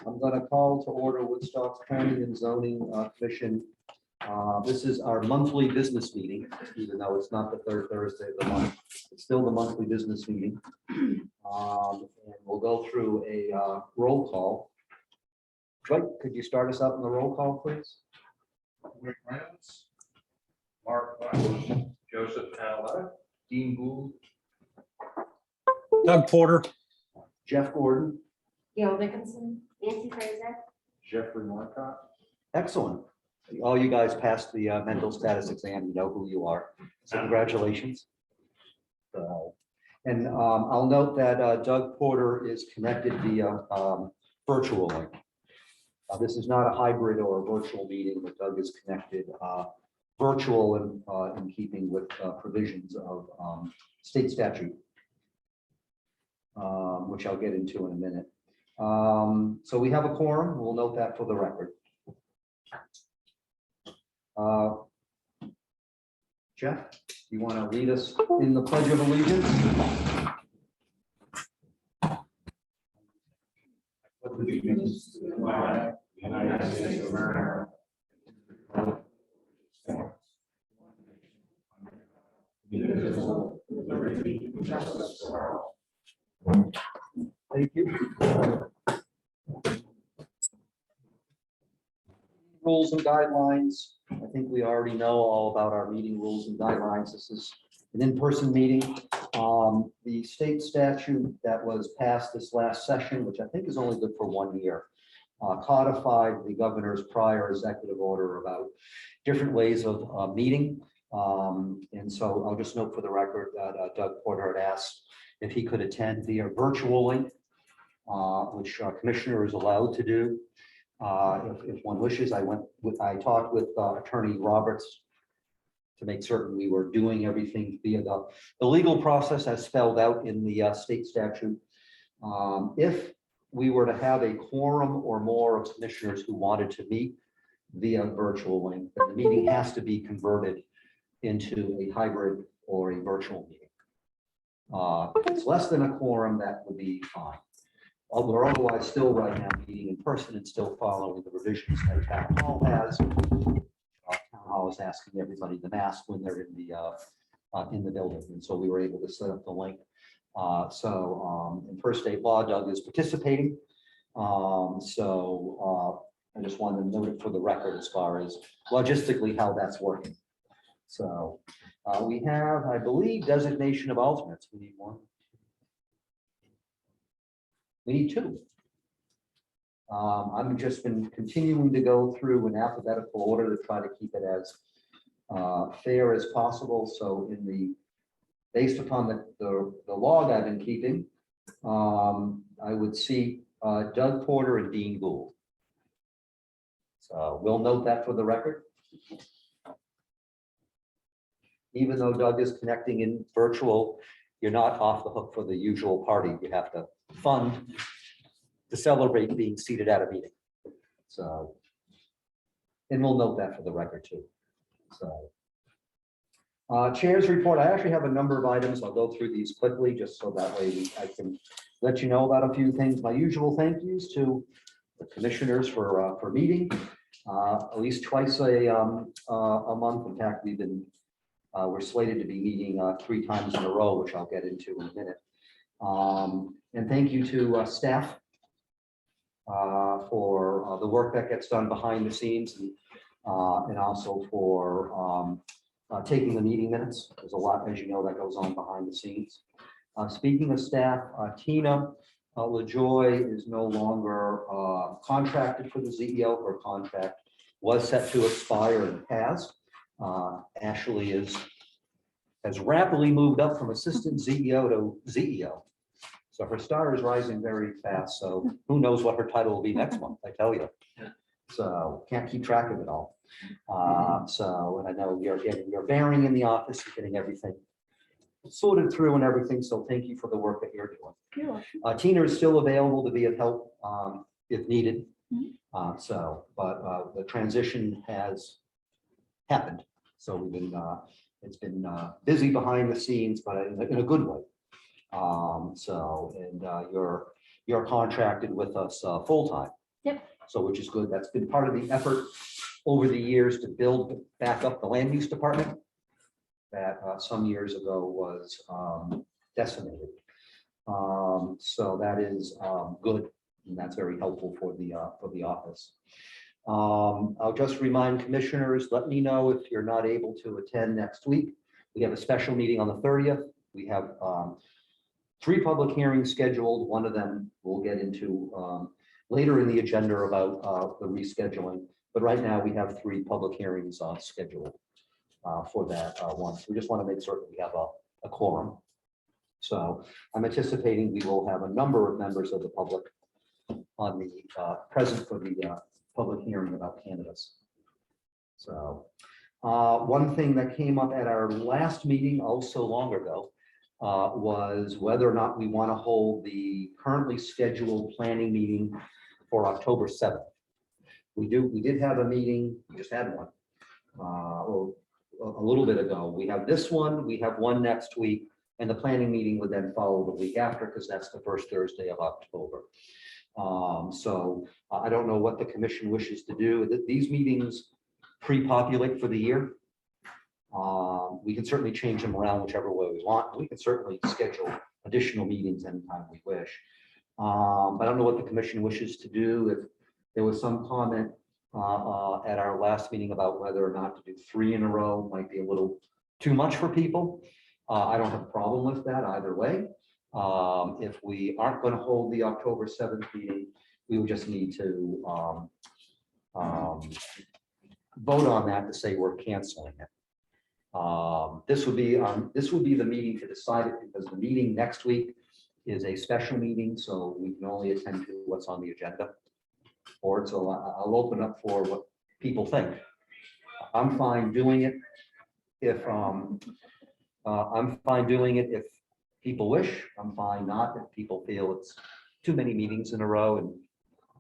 I'm going to call to order Woodstock's Planning and Zoning Commission. This is our monthly business meeting, even though it's not the third Thursday of the month. It's still the monthly business meeting. And we'll go through a roll call. Dwight, could you start us out in the roll call, please? Rick Reynolds, Mark Bush, Joseph Aletta, Dean Gould, Doug Porter. Jeff Gordon. Gail Dickinson, Nancy Fraser. Jeffrey Marcotte. Excellent. All you guys passed the mental status exam. You know who you are. So congratulations. And I'll note that Doug Porter is connected via virtual link. This is not a hybrid or a virtual meeting, but Doug is connected virtual and in keeping with provisions of state statute, which I'll get into in a minute. So we have a quorum. We'll note that for the record. Jeff, you want to lead us in the Pledge of Allegiance? Allegiance to the flag of the United States of America. Indivisible, with liberty and justice for all. Thank you. Rules and guidelines. I think we already know all about our meeting rules and guidelines. This is an in-person meeting. The state statute that was passed this last session, which I think is only good for 1 year, codified the governor's prior executive order about different ways of meeting. And so I'll just note for the record that Doug Porter had asked if he could attend via virtual link, which commissioner is allowed to do. If one wishes, I talked with Attorney Roberts to make certain we were doing everything via the legal process as spelled out in the state statute. If we were to have a quorum or more of commissioners who wanted to meet via virtual link, then the meeting has to be converted into a hybrid or a virtual meeting. If it's less than a quorum, that would be fine. We're otherwise still right now meeting in person and still following the revisions that Town Hall has. Town Hall is asking everybody to mask when they're in the building, and so we were able to set up the link. In first state law, Doug is participating. I just wanted to note it for the record as far as logistically how that's working. So we have, I believe, designation of alternates. We need one. We need two. I've just been continuing to go through an alphabetical order to try to keep it as fair as possible. So based upon the log I've been keeping, I would see Doug Porter and Dean Gould. So we'll note that for the record. Even though Doug is connecting in virtual, you're not off the hook for the usual party. You have to fund to celebrate being seated at a meeting. So, and we'll note that for the record too. So, chair's report. I actually have a number of items. I'll go through these quickly just so that way I can let you know about a few things. My usual thank yous to the commissioners for meeting at least twice a month. In fact, we're slated to be meeting 3 times in a row, which I'll get into in a minute. And thank you to staff for the work that gets done behind the scenes and also for taking the meeting minutes. There's a lot, as you know, that goes on behind the scenes. Speaking of staff, Tina LaJoy is no longer contracted for the ZEO. Her contract was set to expire and has. Ashley has rapidly moved up from assistant ZEO to ZEO. So her star is rising very fast. So who knows what her title will be next month, I tell you. So can't keep track of it all. And I know you're bearing in the office, you're getting everything sorted through and everything. So thank you for the work that you're doing. Tina is still available to be of help if needed. But the transition has happened. So we've been it's been busy behind the scenes, but in a good way. You're contracted with us full time. Yep. So which is good. That's been part of the effort over the years to build back up the land use department that some years ago was decimated. So that is good, and that's very helpful for the office. I'll just remind commissioners, let me know if you're not able to attend next week. We have a special meeting on the 30th. We have 3 public hearings scheduled. One of them we'll get into later in the agenda about the rescheduling. But right now we have 3 public hearings scheduled for that one. So we just want to make certain we have a quorum. So I'm anticipating we will have a number of members of the public on the present for the public hearing about cannabis. So one thing that came up at our last meeting, oh so long ago, was whether or not we want to hold the currently scheduled planning meeting for October 7th. We did have a meeting, we just had one a little bit ago. We have this one, we have one next week, and the planning meeting would then follow the week after because that's the first Thursday of October. So I don't know what the commission wishes to do. These meetings pre-populate for the year. We can certainly change them around whichever way we want. We can certainly schedule additional meetings anytime we wish. But I don't know what the commission wishes to do. If there was some comment at our last meeting about whether or not to do 3 in a row might be a little too much for people. I don't have a problem with that either way. If we aren't going to hold the October 7th meeting, we would just need to vote on that to say we're canceling it. This would be the meeting to decide it because the meeting next week is a special meeting, so we can only attend to what's on the agenda. Or so I'll open up for what people think. I'm fine doing it if people wish. I'm fine not if people feel it's too many meetings in a row and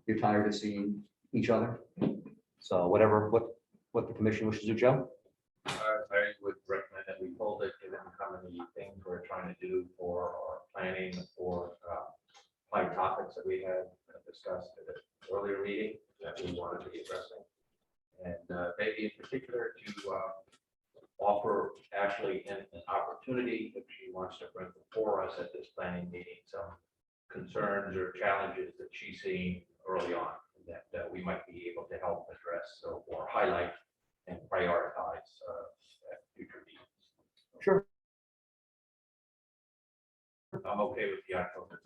you're tired of seeing each other. So what the commission wishes to do, Joe? I would recommend that we hold it, given how many things we're trying to do for our planning for 5 topics that we had discussed at an earlier meeting that we wanted to be addressing. And maybe in particular to offer Ashley an opportunity if she wants to bring before us at this planning meeting some concerns or challenges that she's seen early on that we might be able to help address or highlight and prioritize at future meetings. Sure. I'm okay with the October.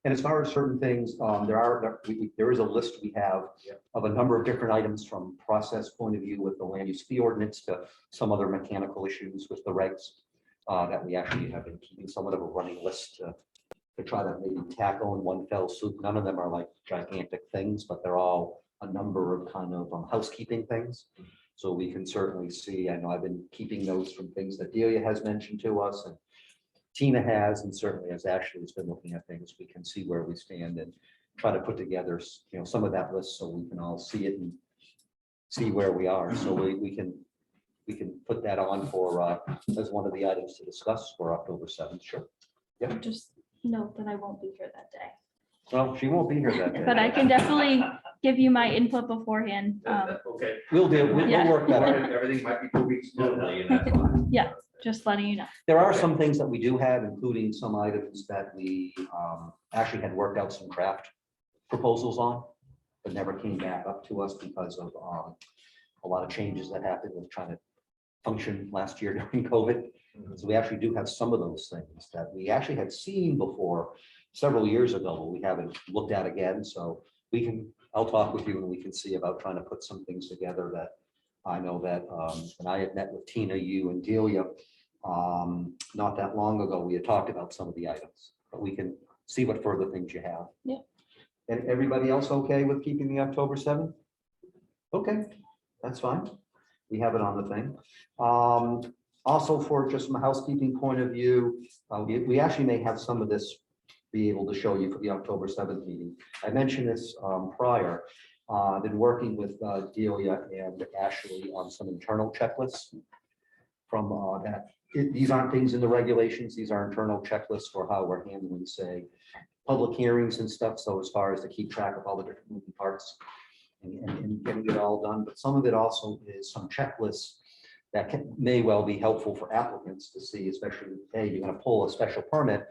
And as far as certain things, there is a list we have of a number of different items from process point of view with the land use fee ordinance to some other mechanical issues with the regs that we actually have been keeping somewhat of a running list to try to maybe tackle in one fell swoop. None of them are like gigantic things, but they're all a number of kind of housekeeping things. So we can certainly see, I know I've been keeping notes from things that Delia has mentioned to us and Tina has, and certainly as Ashley has been looking at things, we can see where we stand and try to put together, some of that list so we can all see it and see where we are. So we can put that on for as one of the items to discuss for October 7th. Sure. Yeah. Just note that I won't be here that day, Well, she won't be here that day. but I can definitely give you my input beforehand. Okay. We'll Yeah. work that out. Everything might be 2 weeks totally, and that's fine. Yeah. Just letting you know. There are some things that we do have, including some items that we actually had worked out some draft proposals on, but never came back up to us because of a lot of changes that happened with trying to function last year during COVID. So we actually do have some of those things that we actually had seen before several years ago, but we haven't looked at again. So I'll talk with you and we can see about trying to put some things together that I know that when I had met with Tina, you and Delia not that long ago, we had talked about some of the items, but we can see what further things you have. Yeah. And everybody else okay with keeping the October 7th? Okay, that's fine. We have it on the thing. Also, for just from a housekeeping point of view, we actually may have some of this be able to show you for the October 7th meeting. I mentioned this prior. Been working with Delia and Ashley on some internal checklists from that. These aren't things in the regulations. These are internal checklists for how we're handling, say, public hearings and stuff. So as far as to keep track of all the different moving parts and getting it all done. But some of it also is some checklists that may well be helpful for applicants to see, especially, hey, you're going to pull a special permit.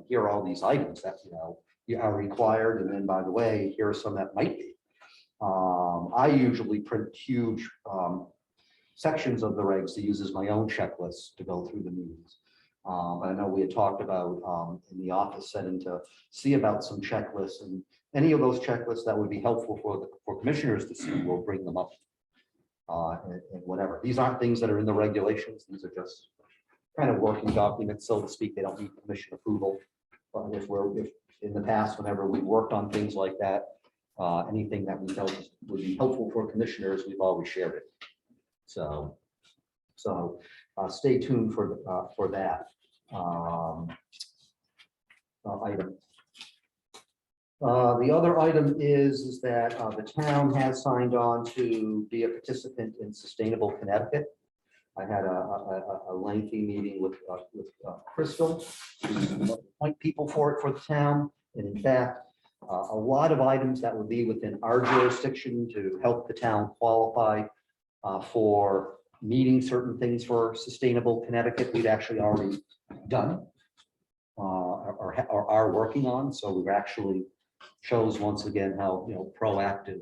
Here are all these items that, you are required. And then, by the way, here are some that might be. I usually print huge sections of the regs to use as my own checklist to go through the meetings. I know we had talked about in the office setting to see about some checklists, and any of those checklists that would be helpful for commissioners to see, we'll bring them up. And whatever. These aren't things that are in the regulations. These are just kind of working documents, so to speak. They don't need commission approval. But if in the past, whenever we worked on things like that, anything that we felt would be helpful for commissioners, we've always shared it. So stay tuned for that item. The other item is that the town has signed on to be a participant in Sustainable Connecticut. I had a lengthy meeting with Crystal, to point people for it for the town. And in fact, a lot of items that would be within our jurisdiction to help the town qualify for meeting certain things for Sustainable Connecticut, we've actually already done or are working on. So we've actually shows once again how proactive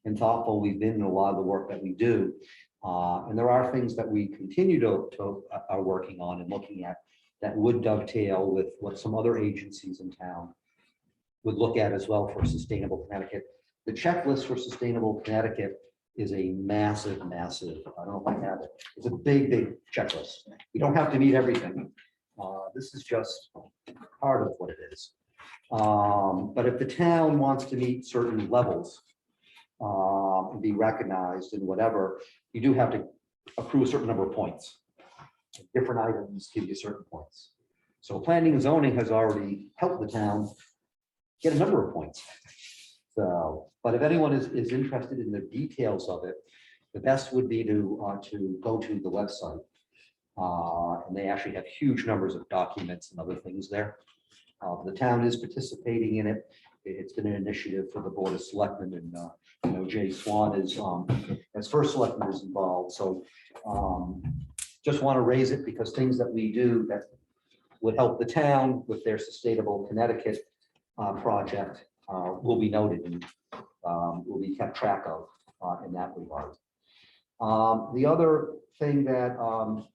and thoughtful we've been in a lot of the work that we do. And there are things that we continue to are working on and looking at that would dovetail with what some other agencies in town would look at as well for Sustainable Connecticut. The checklist for Sustainable Connecticut is a massive, I don't know if I have it. It's a big checklist. You don't have to meet everything. This is just part of what it is. But if the town wants to meet certain levels and be recognized and whatever, you do have to accrue a certain number of points. Different items give you certain points. So planning and zoning has already helped the town get a number of points. So, but if anyone is interested in the details of it, the best would be to go to the website. And they actually have huge numbers of documents and other things there. The town is participating in it. It's been an initiative for the Board of Selectmen, and Jay Swan is as first selectman is involved. So just want to raise it because things that we do that would help the town with their Sustainable Connecticut project will be noted and will be kept track of in that regard. The other thing that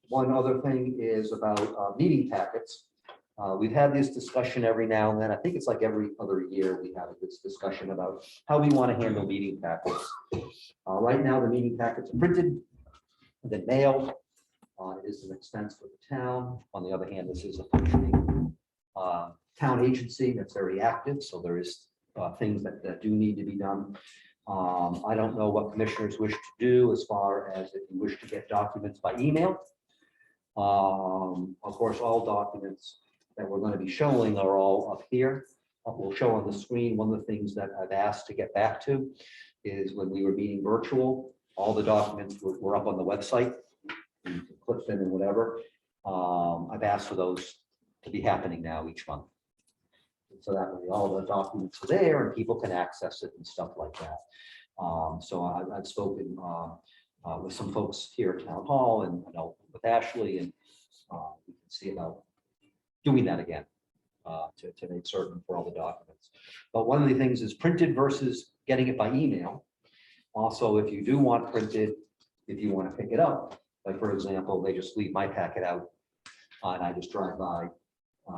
one other thing is about meeting packets. We've had this discussion every now and then. I think it's like every other year we have this discussion about how we want to handle meeting packets. Right now, the meeting packets are printed and then mailed. It is an expense for the town. On the other hand, this is a functioning town agency that's very active, so there is things that do need to be done. I don't know what commissioners wish to do as far as if you wish to get documents by email. Of course, all documents that we're going to be showing are all up here. We'll show on the screen. One of the things that I've asked to get back to is when we were meeting virtual, all the documents were up on the website. You can click them and whatever. I've asked for those to be happening now each month. So that way all the documents are there and people can access it and stuff like that. So I've spoken with some folks here at Town Hall and with Ashley, and we can see about doing that again to make certain for all the documents. But one of the things is printed versus getting it by email. Also, if you do want printed, if you want to pick it up, like for example, they just leave my packet out and I just drive by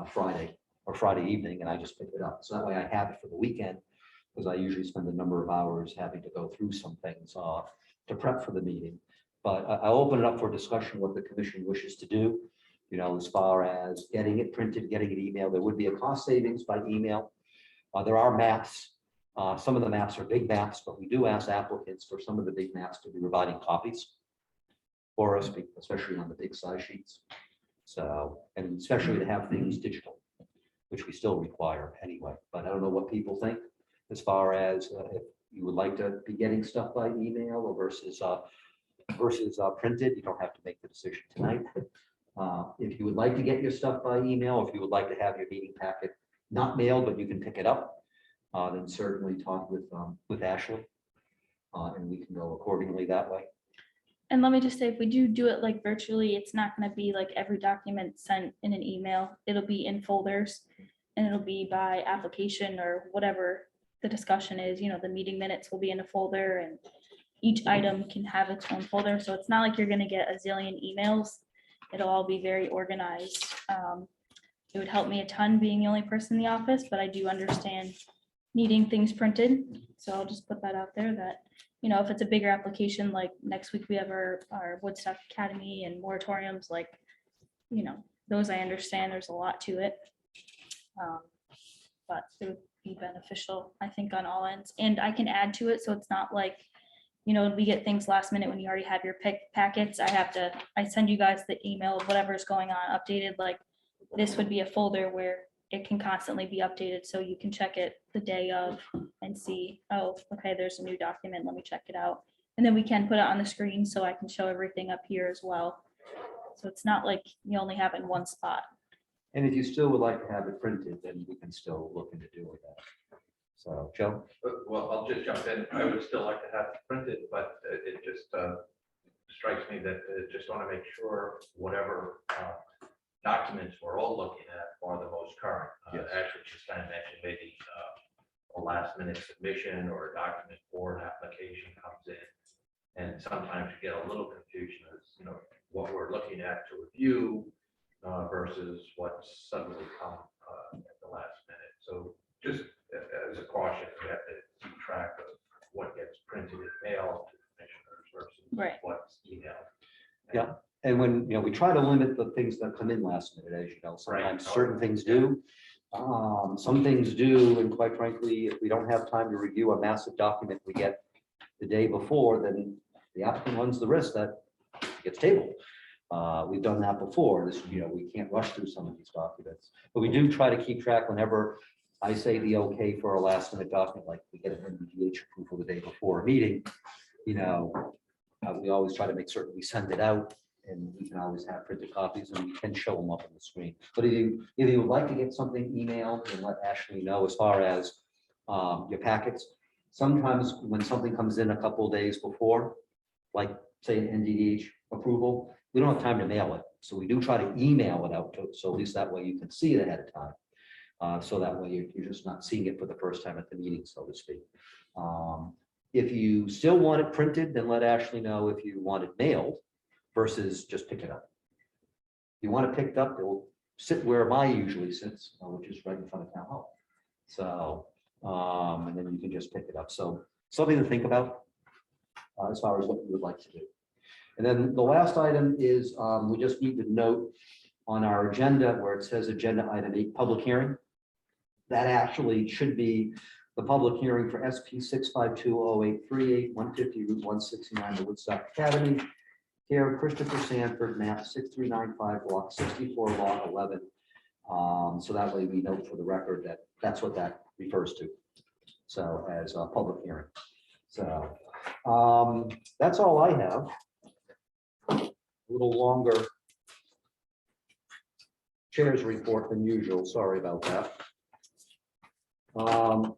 Friday evening and I just pick it up. So that way I have it for the weekend, because I usually spend a number of hours having to go through some things to prep for the meeting. But I'll open it up for discussion what the commission wishes to do. As far as getting it printed, getting it emailed, there would be a cost savings by email. There are maps. Some of the maps are big maps, but we do ask applicants for some of the big maps to be providing copies for us, especially on the big size sheets. So, and especially to have things digital, which we still require anyway. But I don't know what people think as far as if you would like to be getting stuff by email or versus printed. You don't have to make the decision tonight. If you would like to get your stuff by email, if you would like to have your meeting packet not mailed, but you can pick it up, then certainly talk with Ashley. And we can go accordingly that way. And let me just say, if we do it like virtually, it's not gonna be like every document sent in an email. It'll be in folders. And it'll be by application or whatever the discussion is, the meeting minutes will be in a folder and each item can have its own folder. So it's not like you're gonna get a zillion emails. It'll all be very organized. It would help me a ton being the only person in the office, but I do understand needing things printed. So I'll just put that out there that, if it's a bigger application, like next week we have our Woodstock Academy and moratoriums, like, those I understand, there's a lot to it. But it would be beneficial, I think, on all ends. And I can add to it, so it's not like, we get things last minute when you already have your packets. I send you guys the email of whatever's going on updated, like this would be a folder where it can constantly be updated, so you can check it the day of and see, oh, okay, there's a new document, let me check it out. And then we can put it on the screen so I can show everything up here as well. So it's not like you only have it in one spot. And if you still would like to have it printed, then we can still look into doing that. So, Joe? Well, I'll just jump in. I would still like to have it printed, but it just strikes me that just want to make sure whatever documents we're all looking at are the most current. Yes. Actually, just kind of mentioned maybe a last minute submission or a document for an application comes in. And sometimes you get a little confusion as, what we're looking at to review versus what's suddenly come at the last minute. So just as a caution, we have to keep track of what gets printed and mailed to commissioners versus Right. what's emailed. Yeah. And when, we try to limit the things that come in last minute, as you know, sometimes Right. certain things do. Some things do, and quite frankly, if we don't have time to review a massive document we get the day before, then the applicant runs the risk that it gets tabled. We've done that before. This, we can't rush through some of these documents, but we do try to keep track whenever I say the okay for a last minute document, like we get an NVDH approval the day before a meeting, we always try to make certain we send it out, and we can always have printed copies and we can show them up on the screen. But if you would like to get something emailed, and let Ashley know as far as your packets. Sometimes when something comes in a couple of days before, like say an NVDH approval, we don't have time to mail it. So we do try to email it out to, so at least that way you can see it ahead of time. So that way you're just not seeing it for the first time at the meeting, so to speak. If you still want it printed, then let Ashley know if you want it mailed versus just pick it up. If you want it picked up, it will sit where mine usually sits, which is right in front of town hall. So, and then you can just pick it up. So something to think about as far as what you would like to do. And then the last item is we just need to note on our agenda where it says agenda item 8, public hearing. That actually should be the public hearing for SP 6520838 150 Route 169, the Woodstock Academy. Care of Christopher Sanford, map 6395, block 64, lot 11. So that way we note for the record that that's what that refers to. So as a public hearing. So that's all I have. A little longer chair's report than usual. Sorry about that.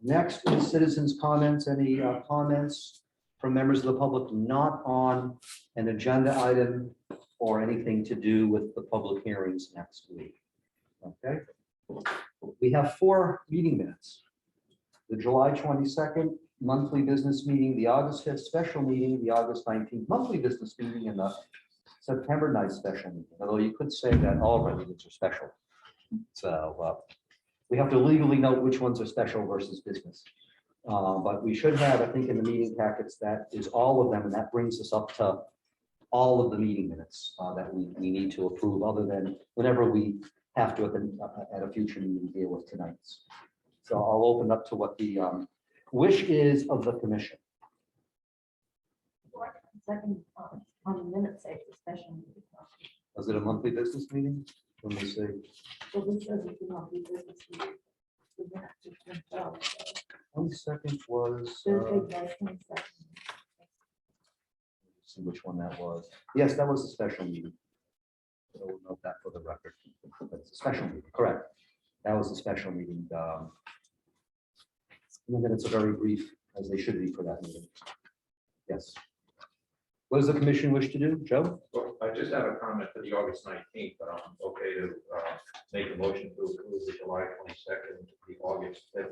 Next is citizens' comments. Any comments from members of the public not on an agenda item or anything to do with the public hearings next week? Okay. We have 4 meeting minutes. The July 22nd monthly business meeting, the August 5th special meeting, the August 19th monthly business meeting, and the September 9th special meeting. Although you could say that all of our meetings are special. So we have to legally note which ones are special versus business. But we should have, I think, in the meeting packets, that is all of them, and that brings us up to all of the meeting minutes that we need to approve, other than whenever we have to at a future meeting deal with tonight's. So I'll open up to what the wish is of the commission. Second, on the minutes, say the special meeting. Was it a monthly business meeting? Let me see. So this says it cannot be business meeting. The minutes just themselves, so 22nd was. Thursday, July 22nd. See which one that was. Yes, that was a special meeting. So we'll note that for the record. That's a special meeting, correct. That was a special meeting. And the minutes are very brief, as they should be for that meeting. Yes. What does the commission wish to do, Joe? Well, I just have a comment for the August 19th, but I'm okay to make a motion to approve the July 22nd, the August 5th,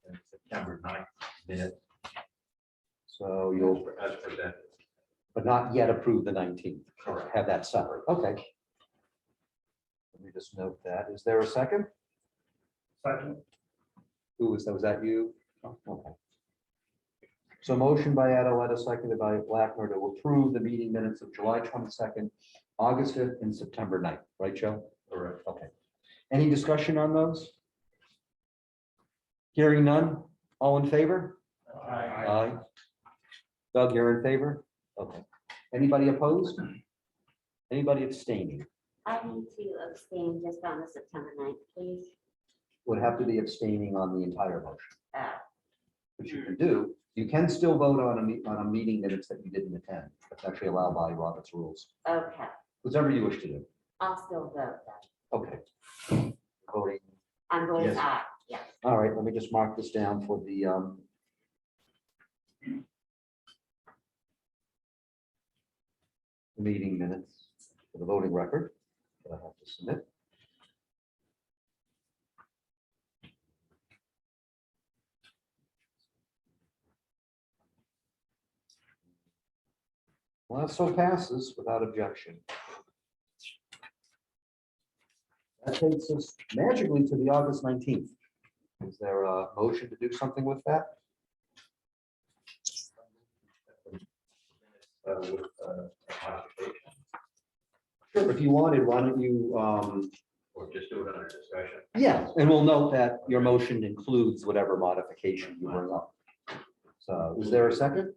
and September 9th minutes So you'll, as presented. but not yet approve the 19th. Correct. Have that separate. Okay. Let me just note that. Is there a second? Second. Who was that? Was that you? Oh, okay. So motion by Adaletta, seconded by Blackmer to approve the meeting minutes of July 22nd, August 5th, and September 9th. Right, Joe? Correct. Okay. Any discussion on those? Hearing none. All in favor? Aye. Doug, you're in favor? Okay. Anybody opposed? Anybody abstaining? I need to abstain just on the September 9th, please. Would have to be abstaining on the entire motion, Uh, which you can do. You can still vote on a meeting minutes that you didn't attend. That's actually allowed by Robert's rules. Okay, Whatever you wish to do. I'll still vote then. Okay. Voting. I'm going Yes. aye, yes. All right, let me just mark this down for the meeting minutes for the voting record that I have to submit. Well, that so passes without objection. That takes us magically to the August 19th. Is there a motion to do something with that? With modification, Sure. If you wanted, why don't you, or just do it under discussion. yeah, and we'll note that your motion includes whatever modification you bring up. So is there a second?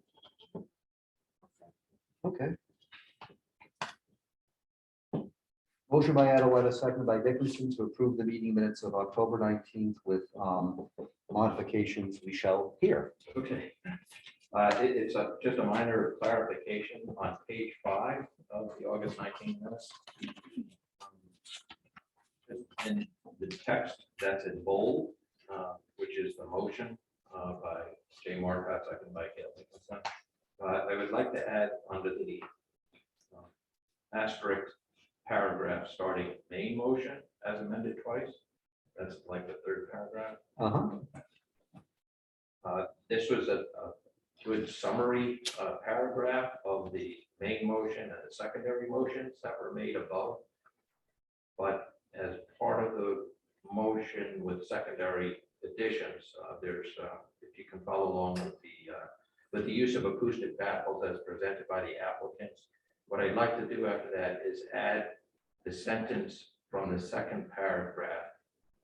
Okay. Motion by Adaletta, seconded by Dickinson to approve the meeting minutes of October 19th with modifications we shall hear. Okay. It's just a minor clarification on page 5 of the August 19th minutes. In the text that's in bold, which is the motion by Jay Marcotte, second by Gail Nicholson. I would like to add under the asterisk paragraph starting main motion as amended twice. That's like the third paragraph. This was a good summary paragraph of the main motion and the secondary motions that were made above. But as part of the motion with secondary additions, there's, if you can follow along with the use of acoustic baffles as presented by the applicants. What I'd like to do after that is add the sentence from the second paragraph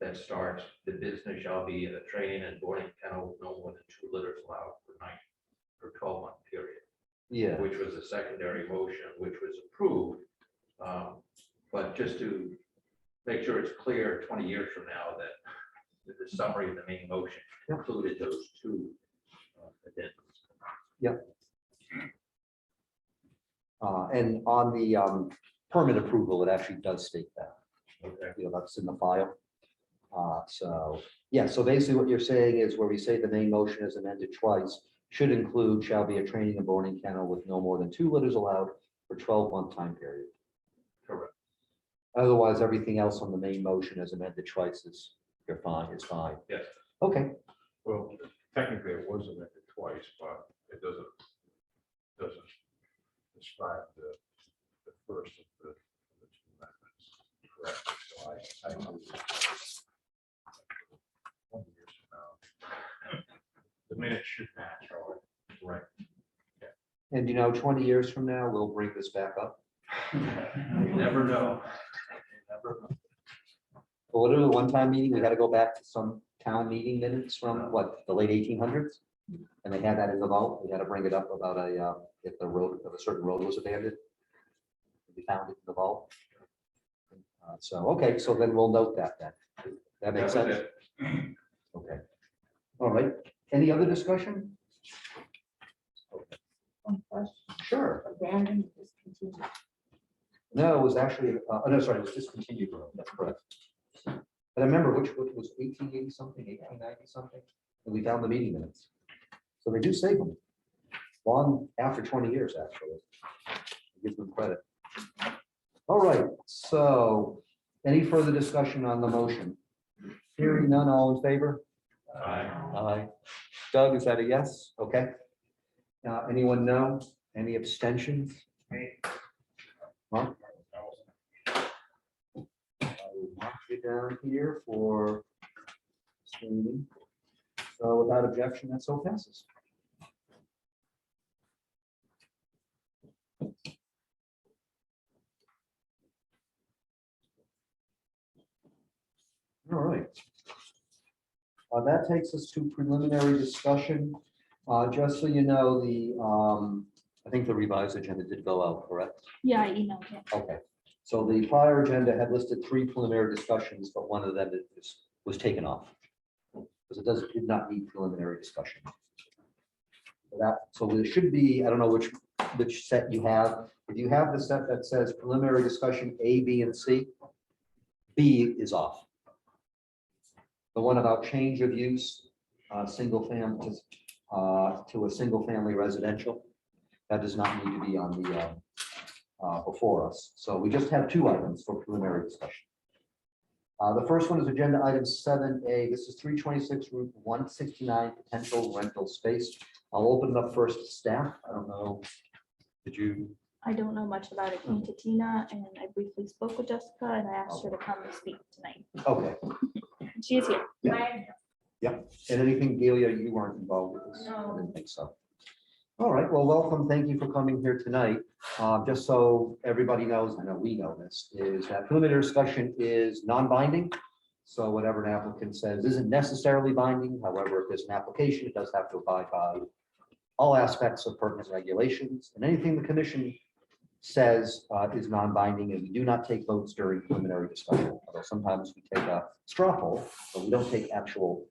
that starts, the business shall be in a training and boarding kennel with no more than 2 litters allowed per night for 12-month period, Yeah, which was a secondary motion, which was approved. But just to make sure it's clear 20 years from now that the summary of the main motion included those 2 addendums. and on the permit approval, it actually does state that. Okay. You know, that's in the file. So, yeah, so basically what you're saying is where we say the main motion is amended twice, should include shall be a training and boarding kennel with no more than 2 litters allowed for 12-month time period. Correct. Otherwise, everything else on the main motion as amended twice is, you're fine, is fine. Yes. Okay, Well, technically it was amended twice, but it doesn't describe the first of the 2 amendments correctly. So I agree with that. 20 years from now, the minutes should match our, right. and you know, 20 years from now, we'll bring this back up. You never know. But what, one time meeting, we had to go back to some town meeting minutes from what, the late 1800s? And they had that in the vault. We had to bring it up about if the road, if a certain road was abandoned. We found it in the vault. So, okay, so then we'll note that then. That makes That was sense? it. Okay. All right. Any other discussion? One question, Sure. abandoned, discontinued. No, it was actually, oh, no, sorry, it was discontinued road. That's correct. But I remember which was 1880 something, 1890 something, and we found the meeting minutes. So they do save them. Long after 20 years, actually. Give them credit. All right, so any further discussion on the motion? Hearing none, all in favor? Aye. Doug, is that a yes? Okay. Anyone no? Any abstentions? Mark? I will mark you down here for abstaining. So without objection, that so passes. All right. That takes us to preliminary discussion. Just so you know, I think the revised agenda did go out, correct? Yeah, I emailed it. Okay. So the prior agenda had listed 3 preliminary discussions, but one of them was taken off. Because it did not need preliminary discussion. So there should be, I don't know which set you have. If you have the set that says preliminary discussion A, B, and C, B is off. The one about change of use, single family to a single family residential, that does not need to be on the before us. So we just have 2 items for preliminary discussion. The first one is agenda item 7A. This is 326 Route 169 potential rental space. I'll open it up first to staff. I don't know. Did you? I don't know much about it. Came to Tina and I briefly spoke with Jessica and I asked her to come and speak tonight. Okay. She is here. Yeah. And anything, Delia, you weren't involved with this? No. I didn't think so. All right. Well, welcome. Thank you for coming here tonight. Just so everybody knows, I know we know this, is that preliminary discussion is non-binding. So whatever an applicant says isn't necessarily binding. However, if there's an application, it does have to abide by all aspects of pertinent regulations, and anything the commission says is non-binding, and we do not take votes during preliminary discussion. Although sometimes we take a straw poll, but we don't take actual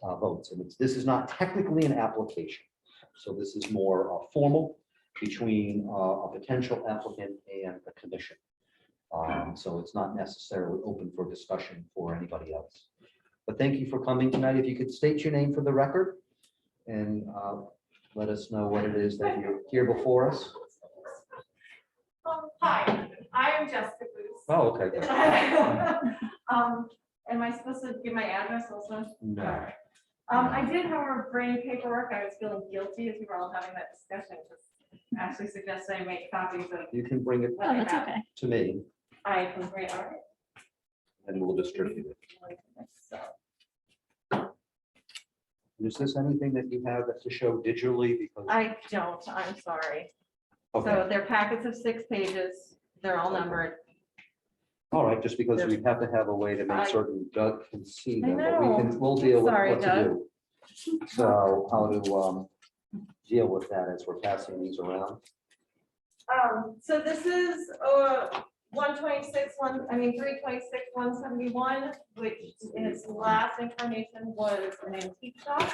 votes. And this is not technically an application. So this is more formal between a potential applicant and the commission. So it's not necessarily open for discussion for anybody else. But thank you for coming tonight. If you could state your name for the record and let us know what it is that you're here before us. Hi, I am Jessica Booth. Oh, okay. Good. Am I supposed to give my address also? No. All right. I did, however, bring paperwork. I was feeling guilty as we were all having that discussion. Just actually suggested I make copies of You can bring it what Oh, I that's have. okay. to me I can bring, all right. and we'll distribute it. So, Is this anything that you have to show digitally? Because I don't, I'm sorry. okay. So they're packets of 6 pages. They're all numbered. All right, just because we have to have a way to make certain Doug can see I them, but know. we'll deal with Sorry, what to Doug. do. So how to deal with that as we're passing these around. So this is 126, 326, 171, which in its last incarnation was an antique shop.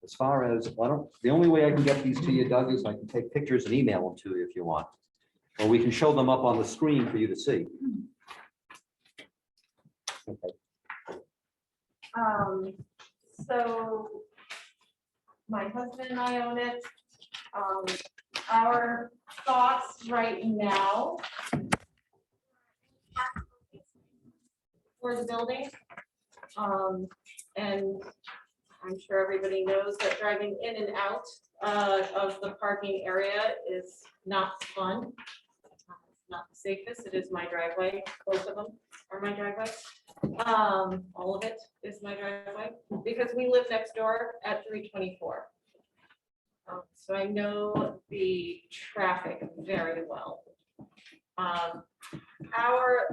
As far as, the only way I can get these to you, Doug, is I can take pictures and email them to you if you want. Or we can show them up on the screen for you to see. Okay. So my husband and I own it. Our thoughts right now for the building. And I'm sure everybody knows that driving in and out of the parking area is not fun. It's not the safest. It is my driveway. Both of them are my driveway. All of it is my driveway because we live next door at 324. So I know the traffic very well. Our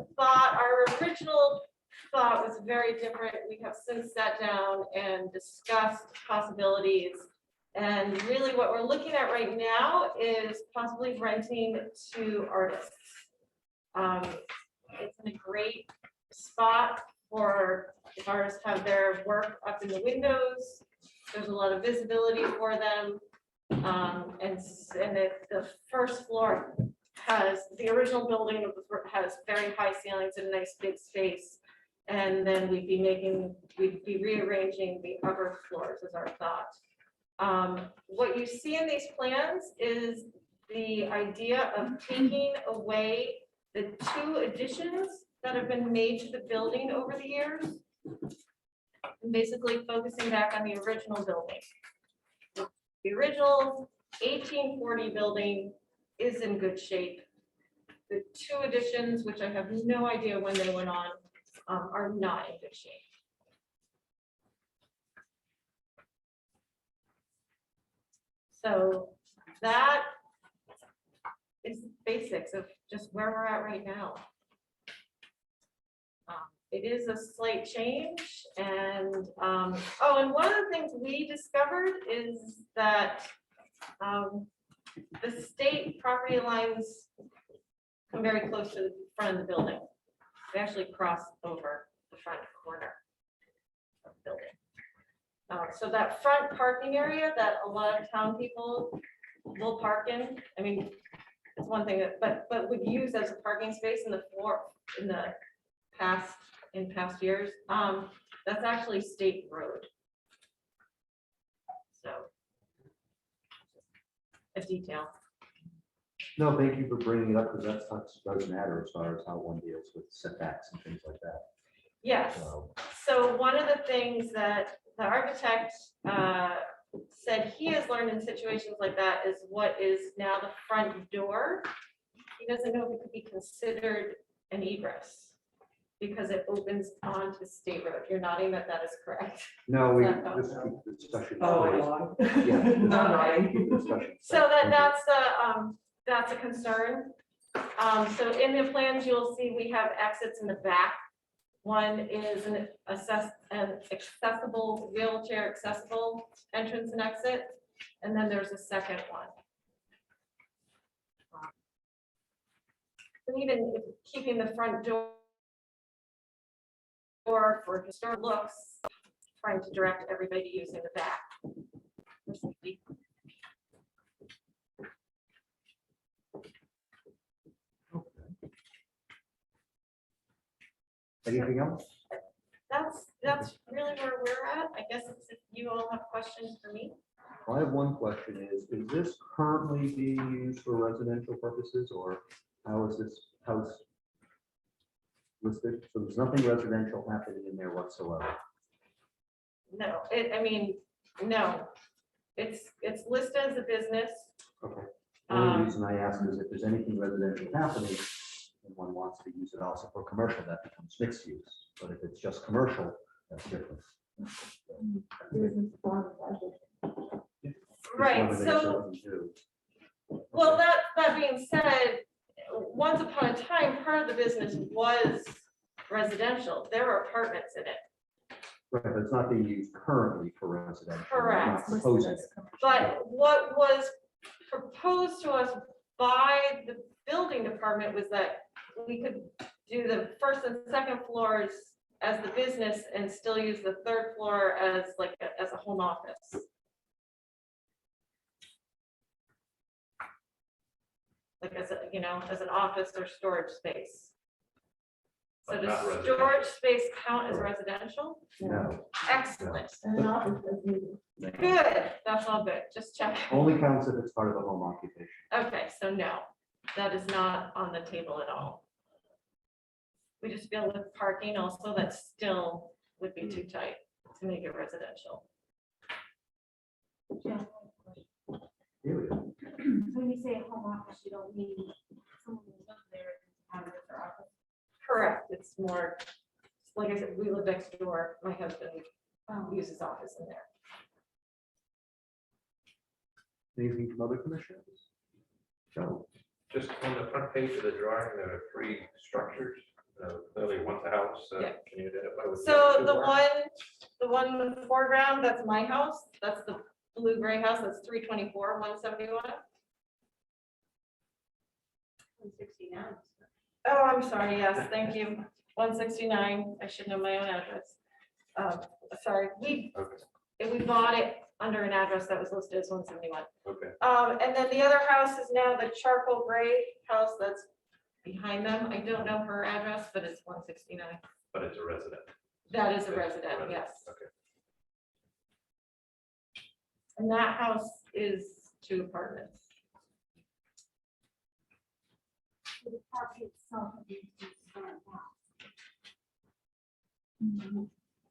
original thought was very different. We have since sat down and discussed possibilities. And really what we're looking at right now is possibly renting to artists. It's in a great spot for if artists have their work up in the windows. There's a lot of visibility for them. And the first floor the original building has very high ceilings and a nice big space. And then we'd be rearranging the upper floors is our thought. What you see in these plans is the idea of taking away the 2 additions that have been made to the building over the years. And basically focusing back on the original building. The original 1840 building is in good shape. The 2 additions, which I have no idea when they went on, are not in good shape. So that is the basics of just where we're at right now. It is a slight change, and and one of the things we discovered is that the state property lines come very close to the front of the building. They actually cross over the front corner of the building. So that front parking area that a lot of town people will park in, I mean, it's one thing that, but would use as a parking space in the past years, that's actually state road. So a detail. No, thank you for bringing it up, because that does matter as far as how one deals with setbacks and things like that. Yes. So one of the things that the architect said he has learned in situations like that is what is now the front door. He doesn't know if it could be considered an egress because it opens onto State Road. You're nodding that is correct. No, we Is that just keep the discussion. Oh, Yeah. Keep the discussion. So that's a concern. So in the plans, you'll see we have exits in the back. One is an accessible, wheelchair accessible entrance and exit. And then there's a second one. And even if keeping the front door for historic looks, trying to direct everybody using the back. for safety. Anything else? That's really where we're at. I guess if you all have questions for me. Well, I have one question is this currently being used for residential purposes, or how is this house listed? So there's nothing residential happening in there whatsoever. No, no. It's listed as a business. Okay. The only reason I ask is if there's anything residential happening and one wants to use it also for commercial, that becomes mixed use. But if it's just commercial, that's different. Right, Just wanted to make so, sure we do. well, that being said, once upon a time, part of the business was residential. There are apartments in it. Right, but it's not being used currently for residential. We're not Correct. proposing it. But what was proposed to us by the building department was that we could do the first and second floors as the business and still use the third floor as as a home office. Like as an office or storage space. So But does not residential. storage space count as residential? No, Excellent. no. Good. That's all good. Just check. Only counts if it's part of a home occupation. Okay, so no, that is not on the table at all. We just feel with parking also, that still would be too tight to make it residential. Here we go. When you say home office, you don't mean someone who lives there and have their office. Correct, it's more, like I said, we live next door, my husband uses office in there. Anything from other commissioners? Joe? Just on the front page of the drawing, there are 3 structures. Clearly one's a house. Yeah. Can you identify? what So other 2 are? the one in the foreground, that's my house, that's the blue gray house, that's 324, 171. 169. Oh, I'm sorry, yes, thank you. 169, I should know my own address. Sorry, we Okay. bought it under an address that was listed as 171. Okay. And then the other house is now the charcoal gray house that's behind them. I don't know her address, but it's 169. But it's a resident. That is a resident, yes. Okay. And that house is 2 apartments. The property itself would be current house.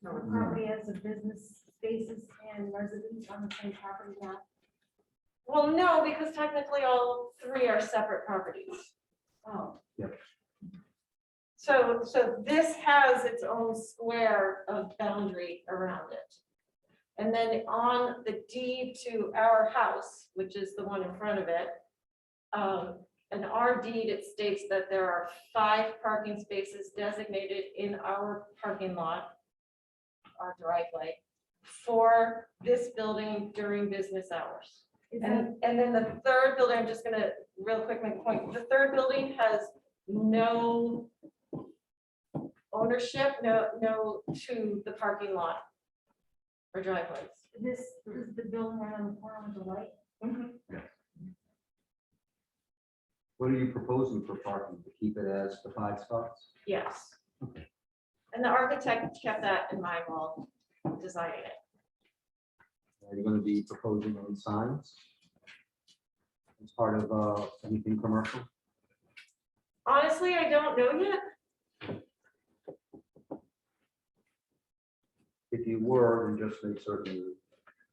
So the property has the business spaces and residents on the same property now. Well, no, because technically all 3 are separate properties. Oh, So this has its own square of boundary around it. And then on the deed to our house, which is the one in front of it, in our deed, it states that there are 5 parking spaces designated in our parking lot, our driveway, for this building during business hours. is that, And then the 3rd building, I'm just gonna real quick make a point, the 3rd building has no ownership, no to the parking lot or driveways. this is the building right on the corner with the light? What are you proposing for parking? To keep it as the 5 spots? Yes. And the architect kept that in mind while designing it. Are you going to be proposing any signs? As part of anything commercial? Honestly, I don't know yet. If you were, then just make certain you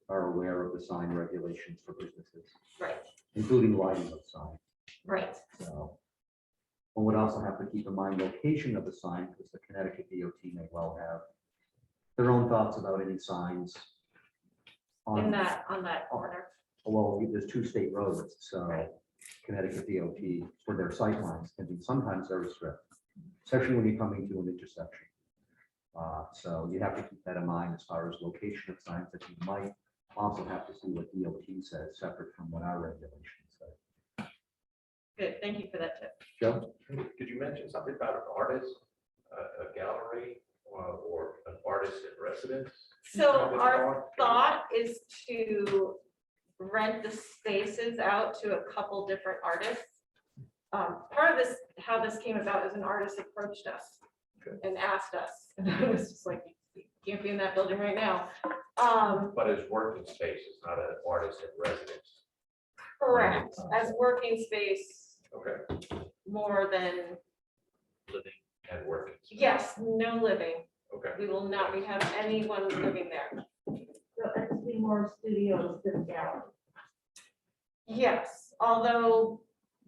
are aware of the sign regulations for businesses, Right, including lighting of signs. right. So one would also have to keep in mind location of the sign, because the Connecticut DOT may well have their own thoughts about any signs On on that corner. Well, there's 2 state roads, so Right. Connecticut DOT for their sight lines can be sometimes very strict, especially when you're coming to an intersection. So you have to keep that in mind as far as location of signs, that you might also have to see what DOT says, separate from what our regulations say. Good, thank you for that tip. Joe? Could you mention something about an artist, a gallery, or an artist in residence? So our thought is to rent the spaces out to a couple different artists. Part of this, how this came about, is an artist approached us Okay. and asked us, and I was just like, you can't be in that building right now. But it's working space, it's not an artist in residence. Correct, as working space Okay. more than, Living and working. yes, no living. Okay. We will not, we have anyone living there. So it's be more studios than gallery. Yes, although,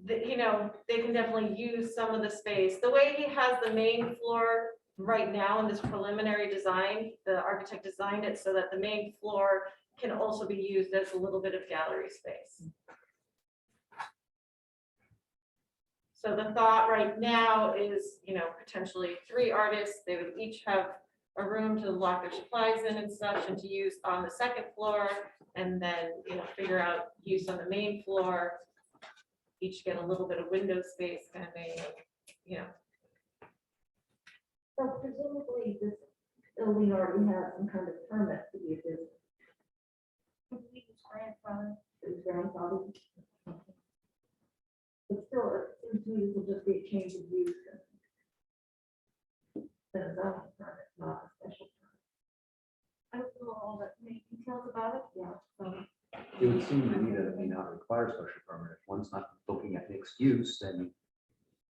they can definitely use some of the space. The way he has the main floor right now in this preliminary design, the architect designed it so that the main floor can also be used as a little bit of gallery space. So the thought right now is, potentially 3 artists, they would each have a room to lock their supplies in and such, and to use on the 2nd floor, and then, figure out use on the main floor. Each get a little bit of window space kind of thing, So presumably this building already has some kind of permit to be a business. It was grandfathered. But still, it seems to me this will just be a change of use. Then a zoning permit, not a special permit. I don't know all the details about it, yeah, so. It would seem to me that it may not require a special permit. If one's not looking at mixed use, then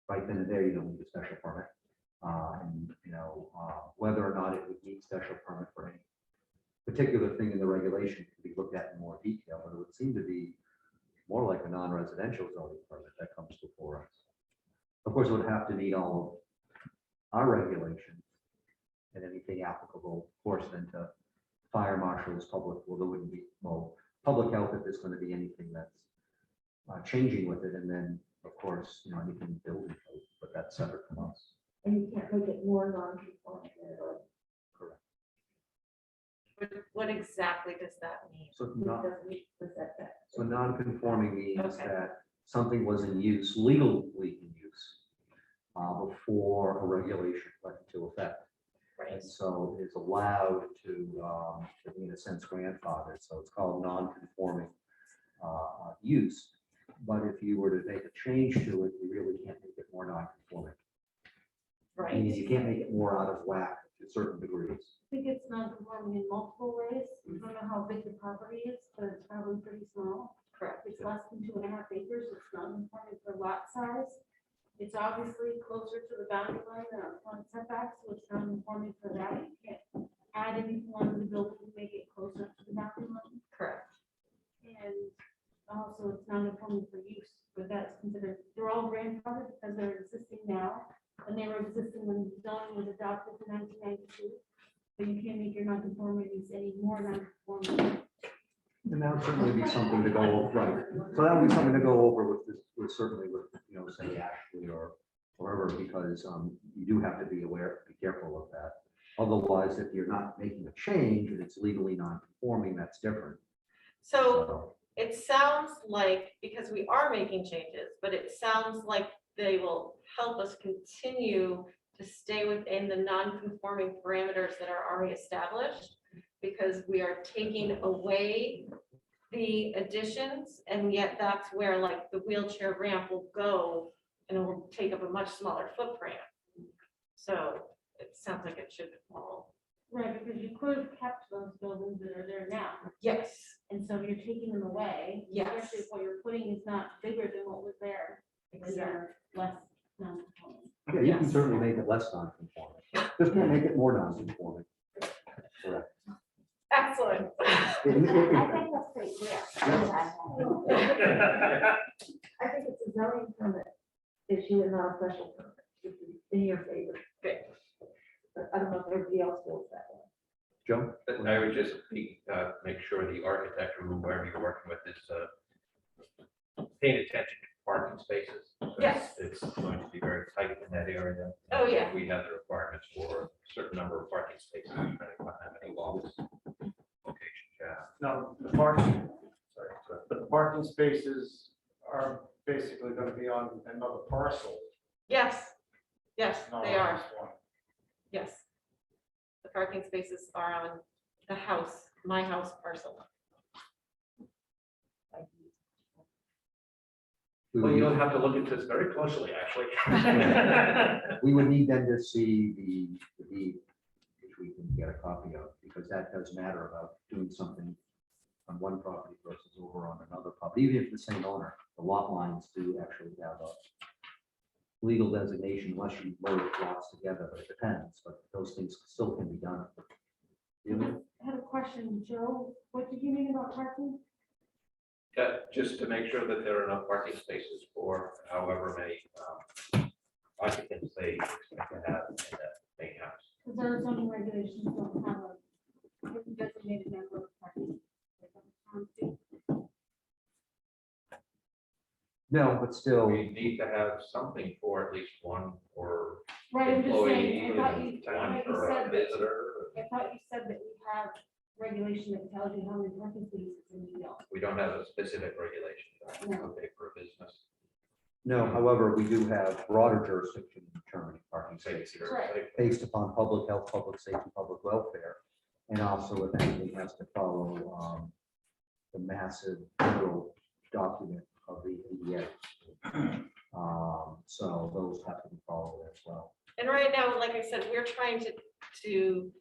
right then and there, you don't need a special permit. Whether or not it would need special permit for any particular thing in the regulation could be looked at in more detail, but it would seem to be more like a non-residential zoning permit that comes before us. Of course, it would have to meet all of our regulations and anything applicable, of course, then to fire marshals, public, well, there wouldn't be, well, public health if there's going to be anything that's changing with it, and then, of course, anything building code, but that's separate from us. And you can't make it more non-conforming or what exactly does that mean? So it not, doesn't meet the setback. so non-conforming means Okay. that something was in use, legally in use, before a regulation went into effect. Right. And so it's allowed to be in a sense grandfathered, so it's called non-conforming use. But if you were to make a change to it, you really can't make it more non-conforming. Meaning Right. you can't make it more out of whack to certain degrees. I think it's non-conforming in multiple ways. I don't know how big the property is, but it's probably pretty small. Correct. It's less than 2.5 acres. It's non-conforming for lot size. It's obviously closer to the boundary line than our front setback, so it's non-conforming for that. You can't add anything onto the building to make it closer to the boundary line. Correct. And also it's non-conforming for use, but that's considered, they're all grandfathered because they're existing now. And they were existing when zoning was adopted in 1992. But you can't make your non-conforming use any more non-conforming. And that would certainly be something to go over, right? So that would be something to go over with this, certainly with, say Ashley or wherever, because you do have to be aware, be careful of that. Otherwise, if you're not making a change and it's legally non-conforming, that's different. So it sounds like, because we are making changes, but it sounds like they will help us continue to stay within the non-conforming parameters that are already established, because we are taking away the additions, and yet that's where like the wheelchair ramp will go, and it will take up a much smaller footprint. So it sounds like it should fall. Right, because you could have kept those buildings that are there now. Yes, And so you're taking them away. Yes. Especially if what you're putting is not bigger than what was there. Because they're less non-conforming. Yeah, you can Yes. certainly make it less non-conforming. Just can't make it more non-conforming. Correct. excellent. I think that's pretty clear. I think it's a zoning permit issue and not a special permit, which is in your favor. Good. But I don't know if everybody else feels that way. Joe? I would just make sure the architect or whoever you're working with is paying attention to parking spaces. because Yes. It's going to be very tight in that area. Oh, yeah. We have the requirements for a certain number of parking spaces, depending on how many lots locations you have. No, the parking, sorry, but the parking spaces are basically gonna be on another parcel. Yes, yes, not they on are. this one. Yes. The parking spaces are on the house, my house parcel. Well, you'll have to look at this very closely, actually. We would need then to see the deed, which we can get a copy of, because that does matter about doing something on one property versus over on another property, even if the same owner. The lot lines do actually have a legal designation unless you merge lots together, but it depends, but those things still can be done. I had a question, Joe, what did you mean about parking? Yeah, just to make sure that there are enough parking spaces for however many occupants they expect to have in that main house. Because our zoning regulations don't have a designated number of parking. No, but still, We need to have something for at least one or Right, I'm just employee, saying, I thought you one said for a that, visitor. I thought you said that we have regulation that tells you how many parking spaces and you don't. We don't have a specific regulation. No. Okay, for a business. no, however, we do have broader jurisdiction in determining parking spaces Right. based upon public health, public safety, public welfare. And also if anything has to follow the massive federal document of the ADA. So those have to be followed as well. And right now, like I said, we're trying to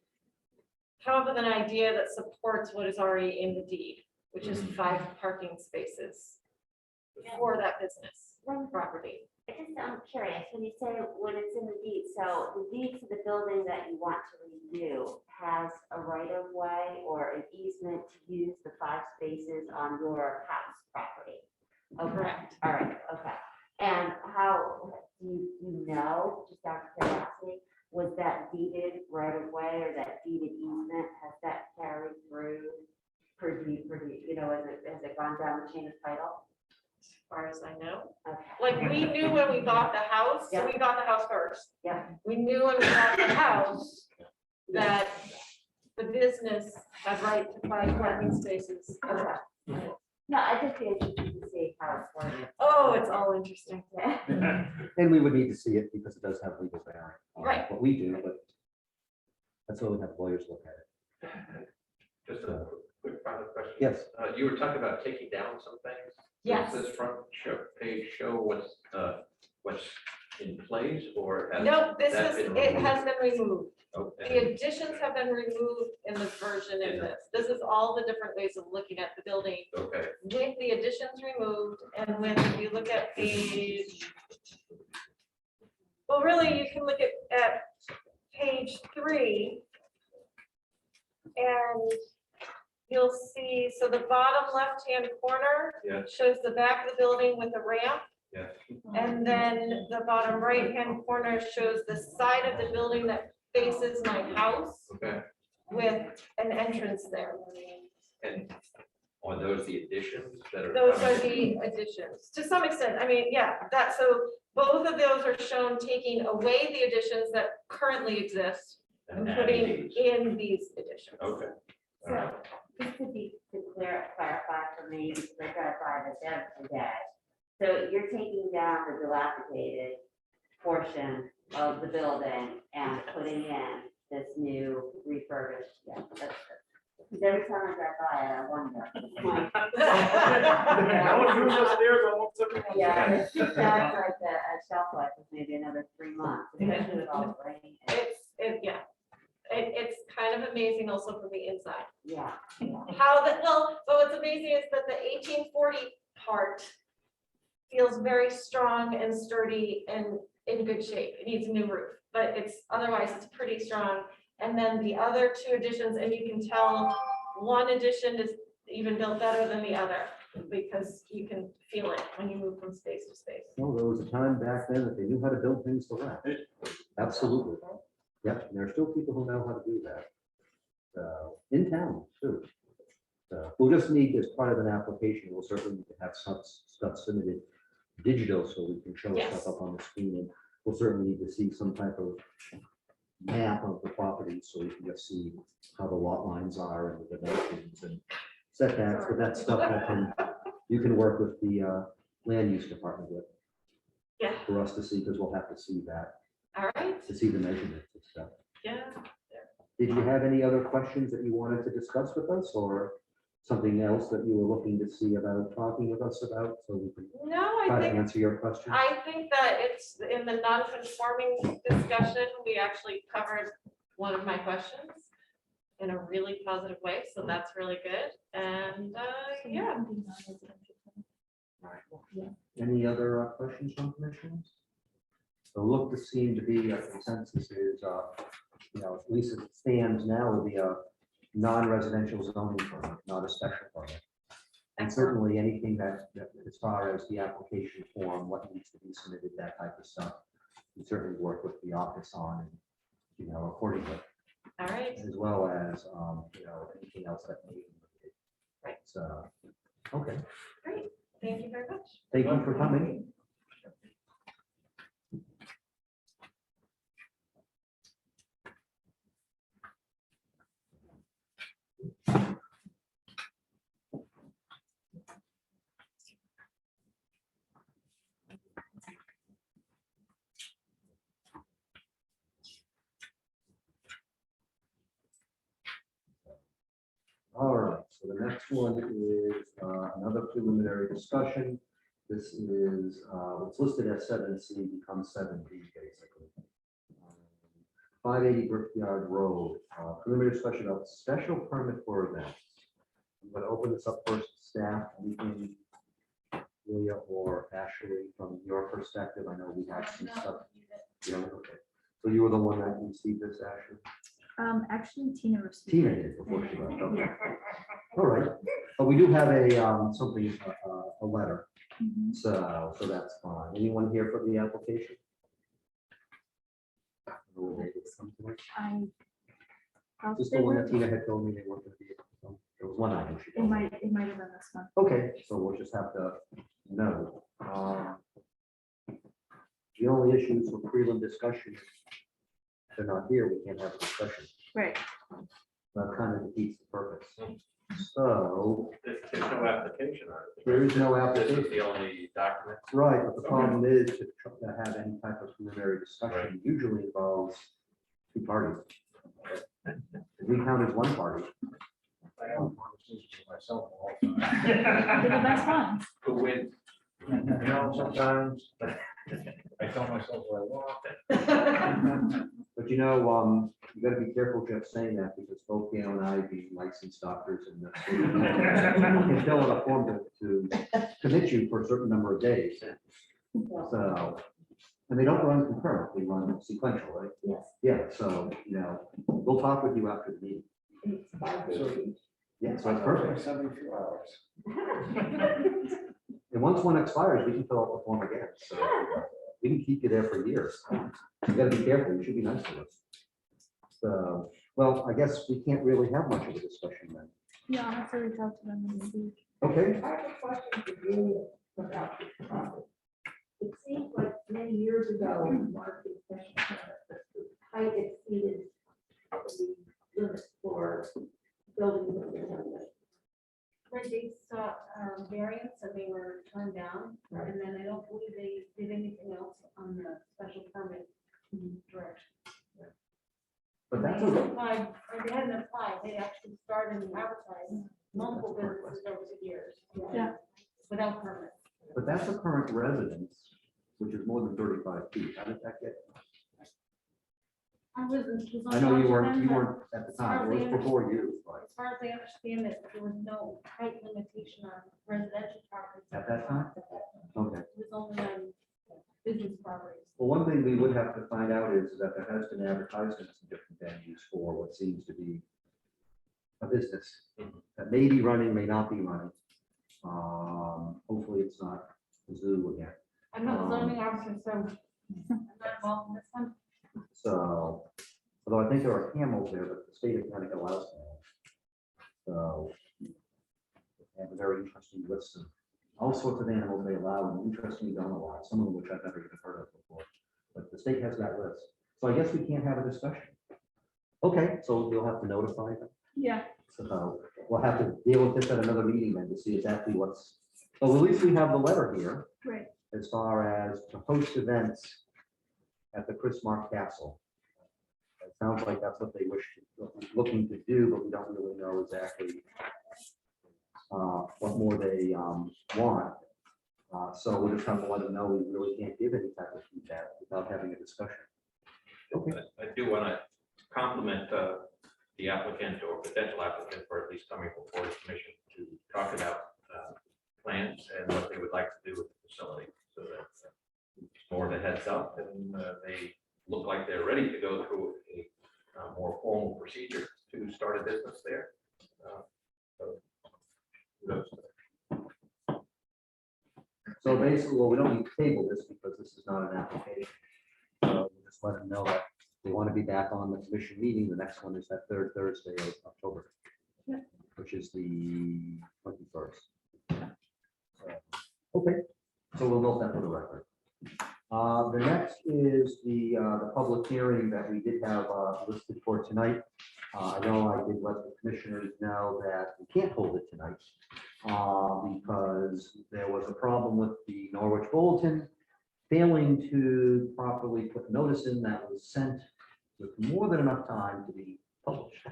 come up with an idea that supports what is already in the deed, which is 5 parking spaces for that business property. I'm curious, when you say when it's in the deed, so the deed to the building that you want to redo has a right of way or an easement to use the 5 spaces on your house property? Okay, Correct. all right, okay. And how, do you know, just out of curiosity, was that deeded right of way or that deeded easement, has that carried through per deed, has it gone down the chain of title? As far as I know, Okay. like we knew when we bought the house, so we got the house first. Yeah. We knew when we bought the house that the business had right to 5 parking spaces. Okay. No, I just be interested to see how it's working. Oh, it's all interesting. Yeah. And we would need to see it because it does have legal bearing. on Right. What we do, but That's why we have lawyers look at it. Just a quick final question. Yes. You were talking about taking down some things. Yes. Does this front page show what's in place or? has No, this that is, been it removed? has been removed. The Okay. additions have been removed in the version in this. This is all the different ways of looking at the building Okay. with the additions removed and when you look at page. Well, really, you can look at page 3. And you'll see, so the bottom left-hand corner Yeah. shows the back of the building with a ramp. Yeah. And then the bottom right-hand corner shows the side of the building that faces my house Okay. with an entrance there. And are those the additions that are? Those are coming? the additions, to some extent. I mean, yeah, so both of those are shown taking away the additions that currently exist and adding putting these. in these additions. Okay. So, just to clarify for me, because I drive by this every day. So you're taking down the dilapidated portion of the building and putting in this new refurbished, yeah, that's, because every time I drive by it, I wonder. I want to use those stairs almost every once in a Yeah, while. it just sounds like a shelf life of maybe another 3 months, especially with all the rain. It's kind of amazing also from the inside. Yeah. How that, well, but what's amazing is that the 1840 part feels very strong and sturdy and in good shape. It needs a new roof, but otherwise it's pretty strong. And then the other 2 additions, and you can tell one addition is even built better than the other because you can feel it when you move from space to space. Well, there was a time back then that they knew how to build things to last. Absolutely. Yep, and there are still people who know how to do that. In town, too. We'll just need, as part of an application, we'll certainly need to have some stuff submitted digital so we can show Yes. stuff up on the screen. And we'll certainly need to see some type of map of the property so we can just see how the lot lines are and the dimensions and setbacks, but that's stuff that you can work with the land use department with. Yeah. For us to see, because we'll have to see that, All right, to see the measurements and stuff. yeah. Did you have any other questions that you wanted to discuss with us, or something else that you were looking to see about talking with us about, so we can No, try I to think answer your question? I think that it's in the non-conforming discussion, we actually covered one of my questions in a really positive way, so that's really good. And yeah, Any other questions from commissioners? The look to seem to be a consensus is, at least as it stands now, would be a non-residential zoning permit, not a special permit. And certainly anything that, as far as the application form, what needs to be submitted, that type of stuff, we certainly work with the office on, and, accordingly, all right, as well as, anything else that may be. Right. So, okay, great. Thank you very much. thank you for coming. All right, so the next one is another preliminary discussion. This is what's listed as 7C becomes 7B, basically. 580 Brickyard Road, preliminary discussion of special permit for events. I'm going to open this up first to staff, anything, Julia or Ashley, from your perspective. I know we have some stuff. Yeah, okay. So you were the one that received this, Ashley? Actually, Tina received. Tina did before she left. Okay. All right, but we do have a something, a letter, Mhm. so that's fine. Anyone here for the application? I'll Just stay the one with that Tina had told me they weren't going to be. There was one item she It told me. might have been this one. Okay, so we'll just have to know. The only issues with prelim discussion, if they're not here, we can't have a discussion. Right. That kind of defeats the purpose. So There's no application on it. there is no This application. is the only document. Right, but the problem is to have any type of preliminary discussion usually involves 2 parties. We count as one party. I have conversations with myself all the time. They're the best ones. Who wins? You know, sometimes I tell myself what I want. But you know, you gotta be careful just saying that because both Gail and I, being licensed doctors and can fill out a form to commit you for a certain number of days. So, and they don't run concurrent, they run sequential, right? Yes. Yeah, so, you know, we'll talk with you after the meeting. It's 5 days. Yeah, so it's perfect. 72 hours. And once one expires, we can fill out the form again, so we can keep you there for years. You gotta be careful, you should be nice to us. So, well, I guess we can't really have much of a discussion then. Yeah, I'll have to reach out to them and see. Okay, I have a question for you about this topic. It seems like many years ago, market special height exceeded the limits for buildings. Right, they sought variance and they were turned down, and then I don't believe they did anything else on the special permit direction. but They that's hadn't okay. applied, or they hadn't applied, they actually started and advertised multiple businesses over the years. Yeah. Without permit. But that's a current residence, which is more than 35 feet. How did that get? I wasn't. I know you weren't at the time, it was before you, but As far as I understand it, there was no height limitation on residential properties. At that time? okay. It was only on business properties. Well, one thing we would have to find out is that there has been advertisements in different venues for what seems to be a business that may be running, may not be running. Hopefully it's not a zoo again. I'm not the zoning officer, so I'm not involved in this one. So, although I think there are camels there, but the state of Connecticut allows camels. So, they have a very interesting list of all sorts of animals they allow and interesting don't allow, some of them which I've never even heard of before. But the state has that list. So I guess we can't have a discussion. Okay, so we'll have to notify them. Yeah, So we'll have to deal with this at another meeting then to see exactly what's, well, at least we have the letter here right. as far as to host events at the Chrismark Castle. It sounds like that's what they wish, looking to do, but we don't really know exactly what more they want. So we'll just have to let them know we really can't give any type of feedback without having a discussion. Okay. I do want to compliment the applicant or potential applicant for at least coming before the commission to talk about plans and what they would like to do with the facility. So that it's more of a heads up and they look like they're ready to go through a more formal procedure to start a business there. So, kudos to them. So basically, well, we don't need to table this because this is not an application. So we'll just let them know that they want to be back on the commission meeting. The next one is that third Thursday of October, which is the 21st. Okay, so we'll note that for the record. The next is the public hearing that we did have listed for tonight. I know I did let the commissioners know that we can't hold it tonight because there was a problem with the Norwich Bulletin failing to properly put notice in that was sent with more than enough time to be published.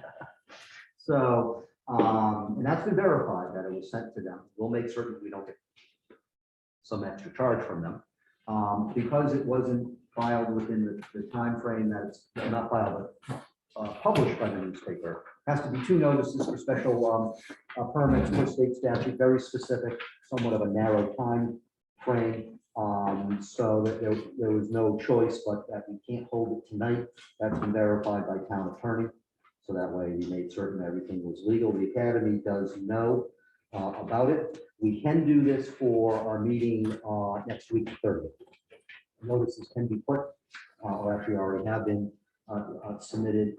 So, and that's been verified that it was sent to them. We'll make certain we don't get some extra charge from them. Because it wasn't filed within the time frame that it's not filed, but published by the newspaper. Has to be 2 notices for special permits for state statute, very specific, somewhat of a narrow time frame. So that there was no choice, but that we can't hold it tonight. That's been verified by town attorney. So that way we made certain everything was legal. The academy does know about it. We can do this for our meeting next week, 30th. Notices can be put, or actually already have been submitted.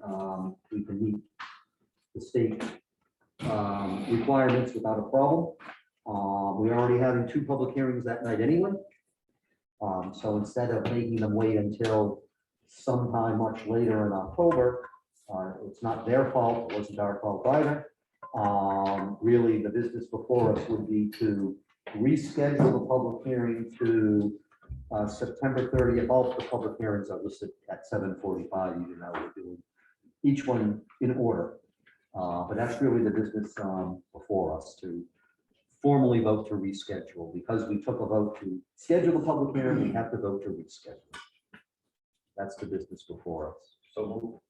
We can meet the state requirements without a problem. We're already having 2 public hearings that night anyway. So instead of making them wait until sometime much later in October, it's not their fault, it wasn't our fault either. Really, the business before us would be to reschedule the public hearing to September 30th. All the public hearings are listed at 7:45, even though we're doing each one in order. But that's really the business before us to formally vote to reschedule. Because we took a vote to schedule the public hearing, we have to vote to reschedule. That's the business before us. So move.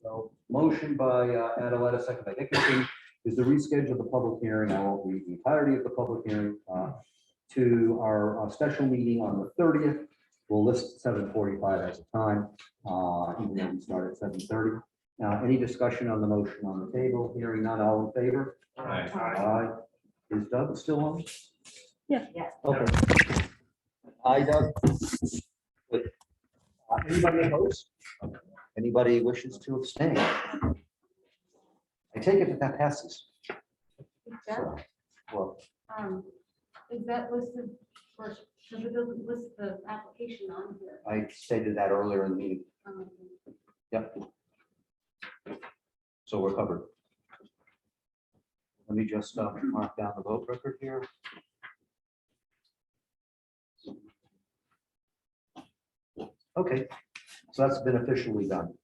So motion by Adaletta, second by Dickinson, is to reschedule the public hearing. I won't read the entirety of the public hearing to our special meeting on the 30th. We'll list 7:45 as a time, even though we start at 7:30. Any discussion on the motion on the table? Hearing none, all in favor? Aye. Aye. Is Doug still on? Yeah. Yes. Okay. Aye, Doug. Good. Anybody opposed? Anybody wishes to abstain? I take it that that passes. So, well, Is that listed first, because it doesn't list the application on here. I stated that earlier in the meeting. Um, Yep. So we're covered. Let me just mark down the vote record here. Okay, so that's been officially done.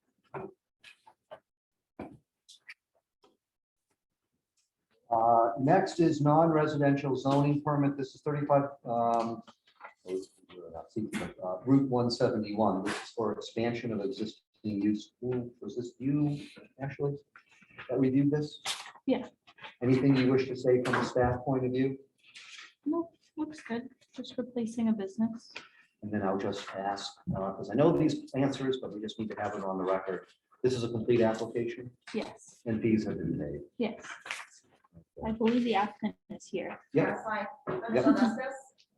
Next is non-residential zoning permit. This is 35 Route 171. This is for expansion of existing use. Ooh, was this you, Ashley, that reviewed this? Yeah. Anything you wish to say from a staff point of view? No, looks good. Just replacing a business. And then I'll just ask, because I know these answers, but we just need to have it on the record. This is a complete application Yes, and fees have been paid. yes. I believe the applicant is here. Yep, That's fine. Yep. Michelle Vasquez?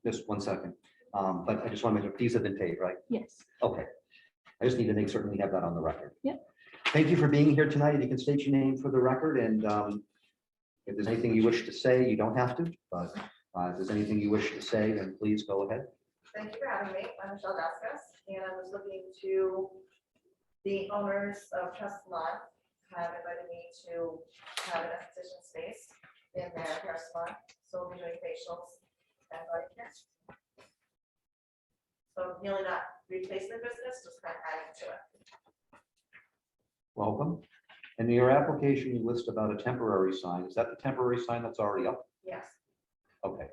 just 1 second. But I just want to make sure fees have been paid, right? Yes. Okay. I just need to make certain we have that on the record. Yep. Thank you for being here tonight. You can state your name for the record, and if there's anything you wish to say, you don't have to, but if there's anything you wish to say, then please go ahead. Thank you for having me. I'm Michelle Vasquez, and I was looking to, the owners of Trust Salon have invited me to have an esthetician space in their hair salon. So we'll be doing facials and body care. So really not replacement business, just kind of adding to it. Welcome. And in your application, you list about a temporary sign. Is that the temporary sign that's already up? Yes, Okay.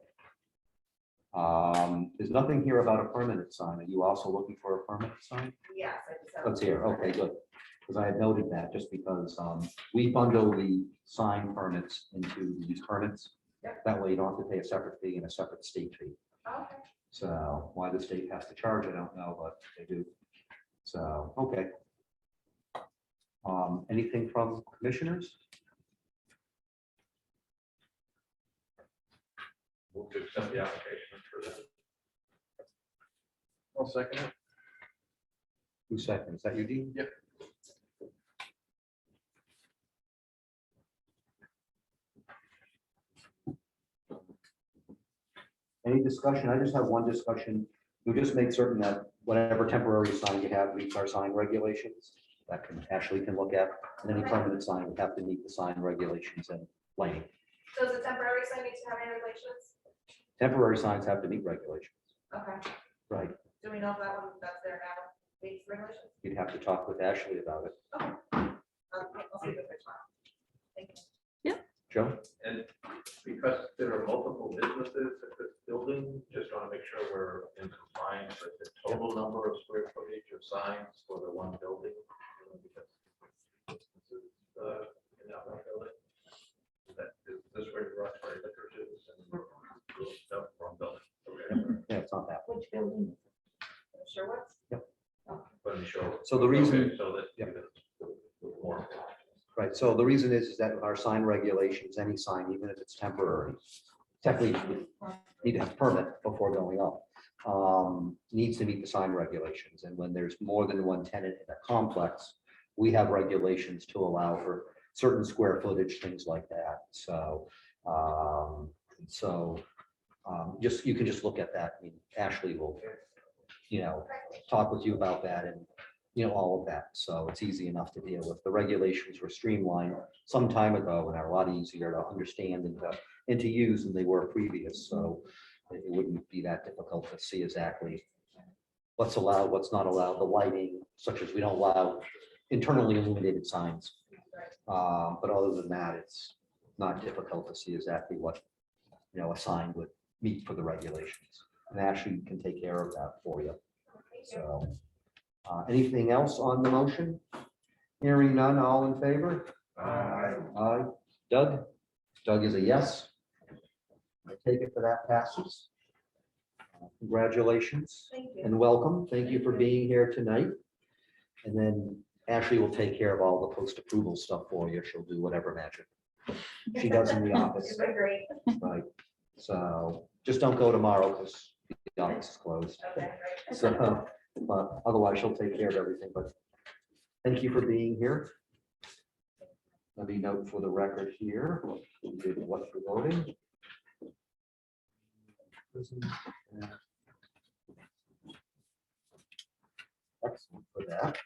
There's nothing here about a permanent sign. Are you also looking for a permanent sign? yes. I just have- That's here. Okay, good. Because I had noted that just because we bundle the sign permits into these permits. Yep. That way you don't have to pay a separate fee and a separate state fee. Okay. So why the state has to charge, I don't know, but they do. So, okay. Anything from commissioners? Move to accept the application for that. I'll second it. 2 seconds. Is that you, Dean? Yep. Any discussion? I just have one discussion. We'll just make certain that whatever temporary sign you have meets our sign regulations. That can, Ashley can look at, and any permanent sign would have to meet the sign regulations and lighting. So does the temporary sign need to have any regulations? Temporary signs have to meet regulations, Okay. right? Do we know if that one that's there now meets regulations? You'd have to talk with Ashley about it. I'll see if it's fine. Thank you. Joe? And because there are multiple businesses at this building, just want to make sure we're in compliance with the total number of square footage of signs for the one building. Because businesses, in that one building. Is this where the Roxbury Liquor is? No, wrong building. Okay. Yeah, it's not that. Which building? Sure what? But sure. So the reason- Okay, so that. Yep. More. Right, so the reason is that our sign regulations, any sign, even if it's temporary, technically you need to have a permit before going up. Needs to meet the sign regulations, and when there's more than one tenant in a complex, we have regulations to allow for certain square footage, things like that, so. Just, you can just look at that. I mean, Ashley will, talk with you about that, and all of that. So it's easy enough to deal with. The regulations were streamlined some time ago and are a lot easier to understand and to use than they were previous. So it wouldn't be that difficult to see exactly what's allowed, what's not allowed, the lighting, such as we don't allow internally illuminated signs. But other than that, it's not difficult to see exactly what, a sign would meet for the regulations. And Ashley can take care of that for you. So, anything else on the motion? Hearing none, all in favor? Aye. Doug? Doug is a yes. I take it that passes. Congratulations Thank you. and welcome. Thank you for being here tonight. And then Ashley will take care of all the post-approval stuff for you. She'll do whatever magic she does in the office. You've been great. Right. So just don't go tomorrow because the office is closed. Okay, great. So, but otherwise she'll take care of everything. But thank you for being here. Let me note for the record here. We did what for voting. Excellent for that.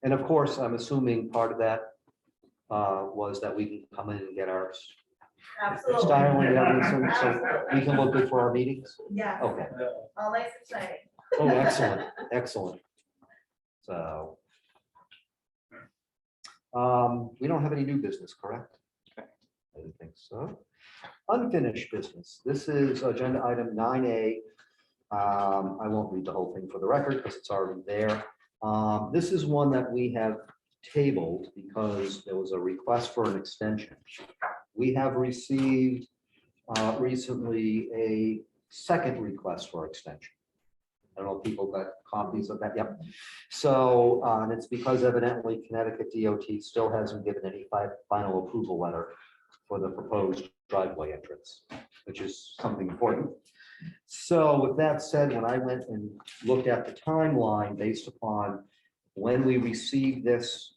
And of course, I'm assuming part of that was that we can come in and get our Absolutely. style and everything, so we can look good for our meetings. Yeah, Okay. all nice and shiny. Oh, excellent, excellent. So. We don't have any new business, correct? I didn't think so. Unfinished business. This is agenda item 9A. I won't read the whole thing for the record because it's already there. This is one that we have tabled because there was a request for an extension. We have received recently a second request for extension. I don't know if people got copies of that. Yep. So and it's because evidently Connecticut DOT still hasn't given any final approval letter for the proposed driveway entrance, which is something important. So with that said, when I went and looked at the timeline based upon when we received this,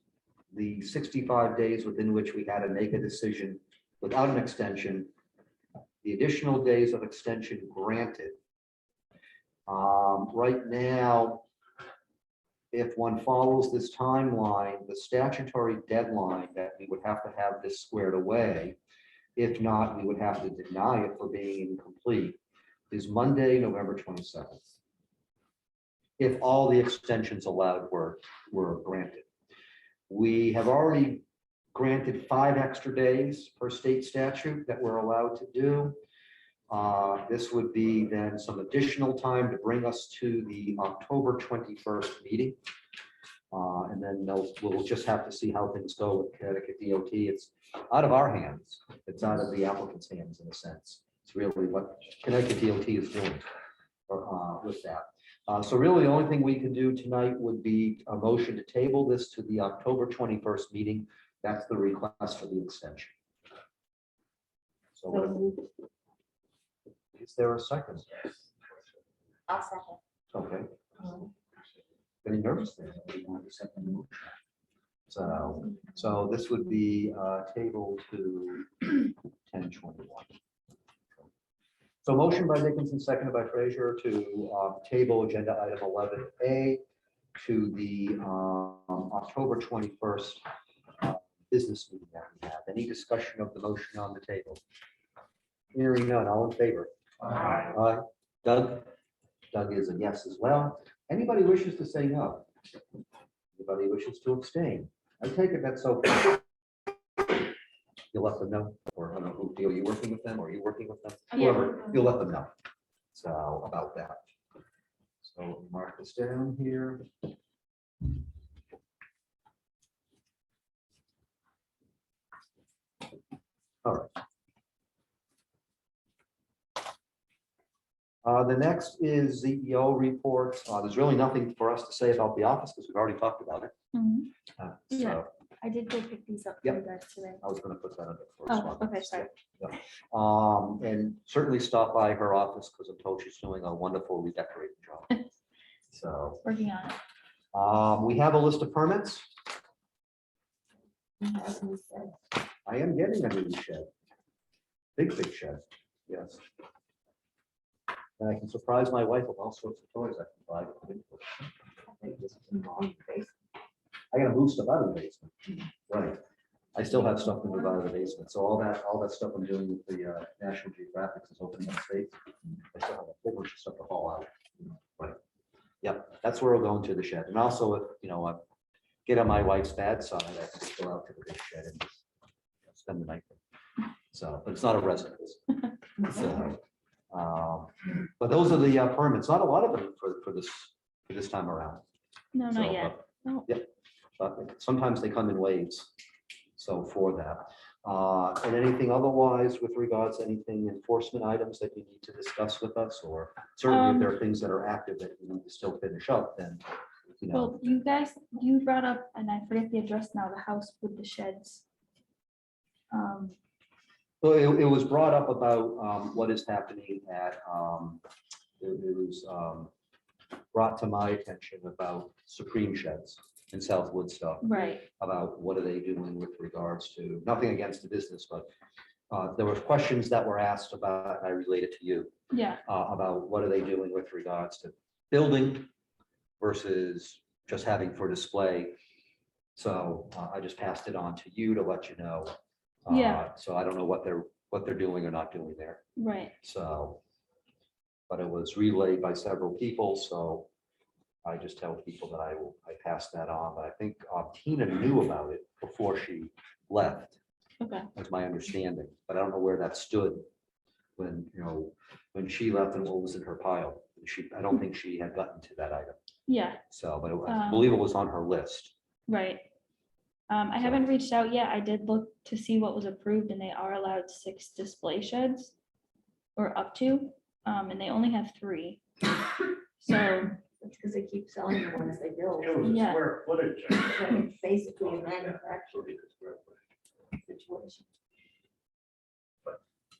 the 65 days within which we had to make a decision without an extension, the additional days of extension granted. Right now, if one follows this timeline, the statutory deadline that we would have to have this squared away, if not, we would have to deny it for being incomplete, is Monday, November 27th. If all the extensions allowed were granted. We have already granted 5 extra days per state statute that we're allowed to do. This would be then some additional time to bring us to the October 21st meeting. And then we'll just have to see how things go with Connecticut DOT. It's out of our hands. It's out of the applicant's hands in a sense. It's really what Connecticut DOT is doing with that. So really the only thing we can do tonight would be a motion to table this to the October 21st meeting. That's the request for the extension. So is there a second? I'll second. Okay. Getting nervous there. So this would be table to 10:21. So motion by Dickinson, seconded by Frazier to table agenda item 11A to the October 21st business meeting that we have. Any discussion of the motion on the table? Hearing none, all in favor? Aye. Doug? Doug is a yes as well. Anybody wishes to say no? Anybody wishes to abstain? I take it that's okay. You'll let them know, or I don't know, who, are you working with them, or are you working with them? Yeah. Whoever, you'll let them know. So about that. So mark this down here. All right. The next is CEO reports. There's really nothing for us to say about the office because we've already talked about it. Mhm. So Yeah. I did go pick these up for you Yep. guys today. I was going to put that under. Oh, okay, sorry. And certainly stop by her office because I'm told she's doing a wonderful redecorating job. So Working on it. we have a list of permits. I am getting a new shed. Big shed, yes. And I can surprise my wife with all sorts of toys I can buy. I gotta move stuff out of the basement. Right. I still have stuff to move out of the basement. So all that stuff I'm doing with the National Geographic is opening up space. I still have a whole bunch of stuff to haul out. Right. Yep, that's where we're going to the shed. And also, if, I get on my wife's bad side, I can just go out to the big shed and just spend the night there. So, but it's not a residence. So, but those are the permits, not a lot of them for this time around. No, So, not yet. No. Yep, but sometimes they come in waves. So for that, and anything otherwise with regards to anything enforcement items that you need to discuss with us, or certainly if there are things that are active that you need to still finish up, then, Well, you brought up, and I forget the address now, the house with the sheds. Well, it was brought up about what is happening at, it was brought to my attention about Supreme Sheds in South Woodstock, Right, about what are they doing with regards to, nothing against the business, but there were questions that were asked about, and I related to you, yeah, about what are they doing with regards to building versus just having for display. So I just passed it on to you to let you know. Yeah. So I don't know what they're doing or not doing there. right, So, but it was relayed by several people, so I just tell people that I passed that on. But I think Tina knew about it before she left, okay, was my understanding. But I don't know where that stood when, when she left and what was in her pile. I don't think she had gotten to that item. yeah, So, but I believe it was on her list. right. I haven't reached out yet. I did look to see what was approved, and they are allowed 6 display sheds, or up to, and they only have 3. So, It's because they keep selling the ones they build. It was a Yeah. square footage. So it's basically a manufacturing situation.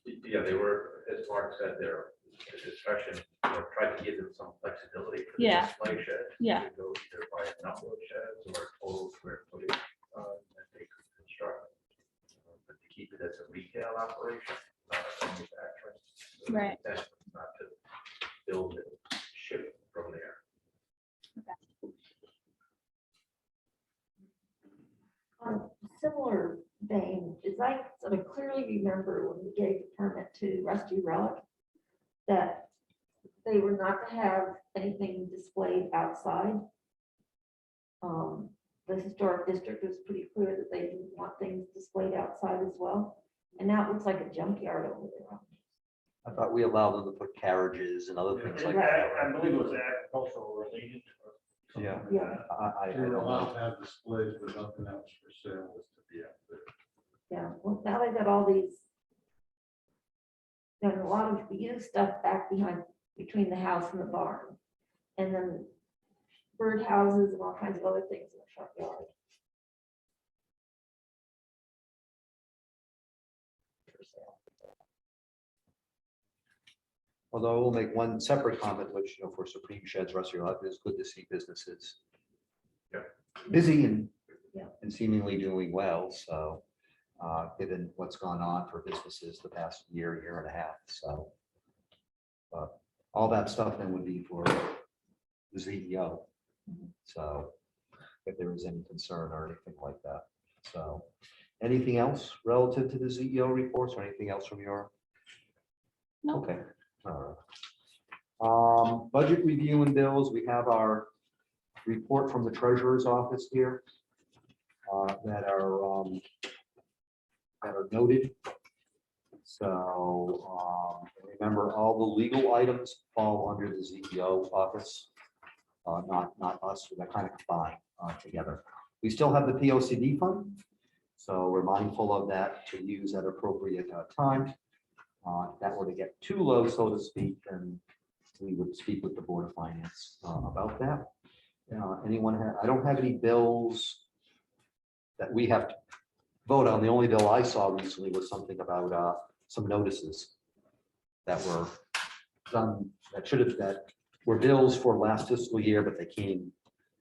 Yeah, they were, as Mark said, their discussion, tried to give them some flexibility for the Yeah. display shed. Yeah. To go either by a number of sheds or total square footage that they could construct. But to keep it as a retail operation, not a manufacturing. So Right. that's not to build and ship from there. On a similar vein, is I sort of clearly remember when we gave the permit to Rusty Relic, that they were not to have anything displayed outside. The historic district was pretty clear that they didn't want things displayed outside as well. And now it looks like a junkyard over there. I thought we allowed them to put carriages and other things like I that. believe it was agricultural related. or something Yeah. like Yeah. that. I They were don't allowed know. to have displays, but nothing else for sale was to be out there. Yeah, well, now they've got all these. There's a lot of used stuff back between the house and the barn. And then bird houses and all kinds of other things in the front yard. For sale. Although I will make one separate comment, which, for Supreme Sheds, rest of your life, it's good to see businesses Yeah. busy and, Yeah. and seemingly doing well. So, given what's gone on for businesses the past year and a half, so. But all that stuff then would be for the CEO. So if there is any concern or anything like that. So anything else relative to the CEO reports or anything else from your? No. Okay. All right. Budget review and bills, we have our report from the treasurer's office here that are noted. So remember, all the legal items fall under the CEO office, not us. They're kind of combined together. We still have the POCD fund, so we're mindful of that to use at appropriate time. If that were to get too low, so to speak, then we would speak with the Board of Finance about that. Anyone have, I don't have any bills that we have to vote on. The only bill I saw recently was something about some notices that were done, that were bills for last fiscal year, but they came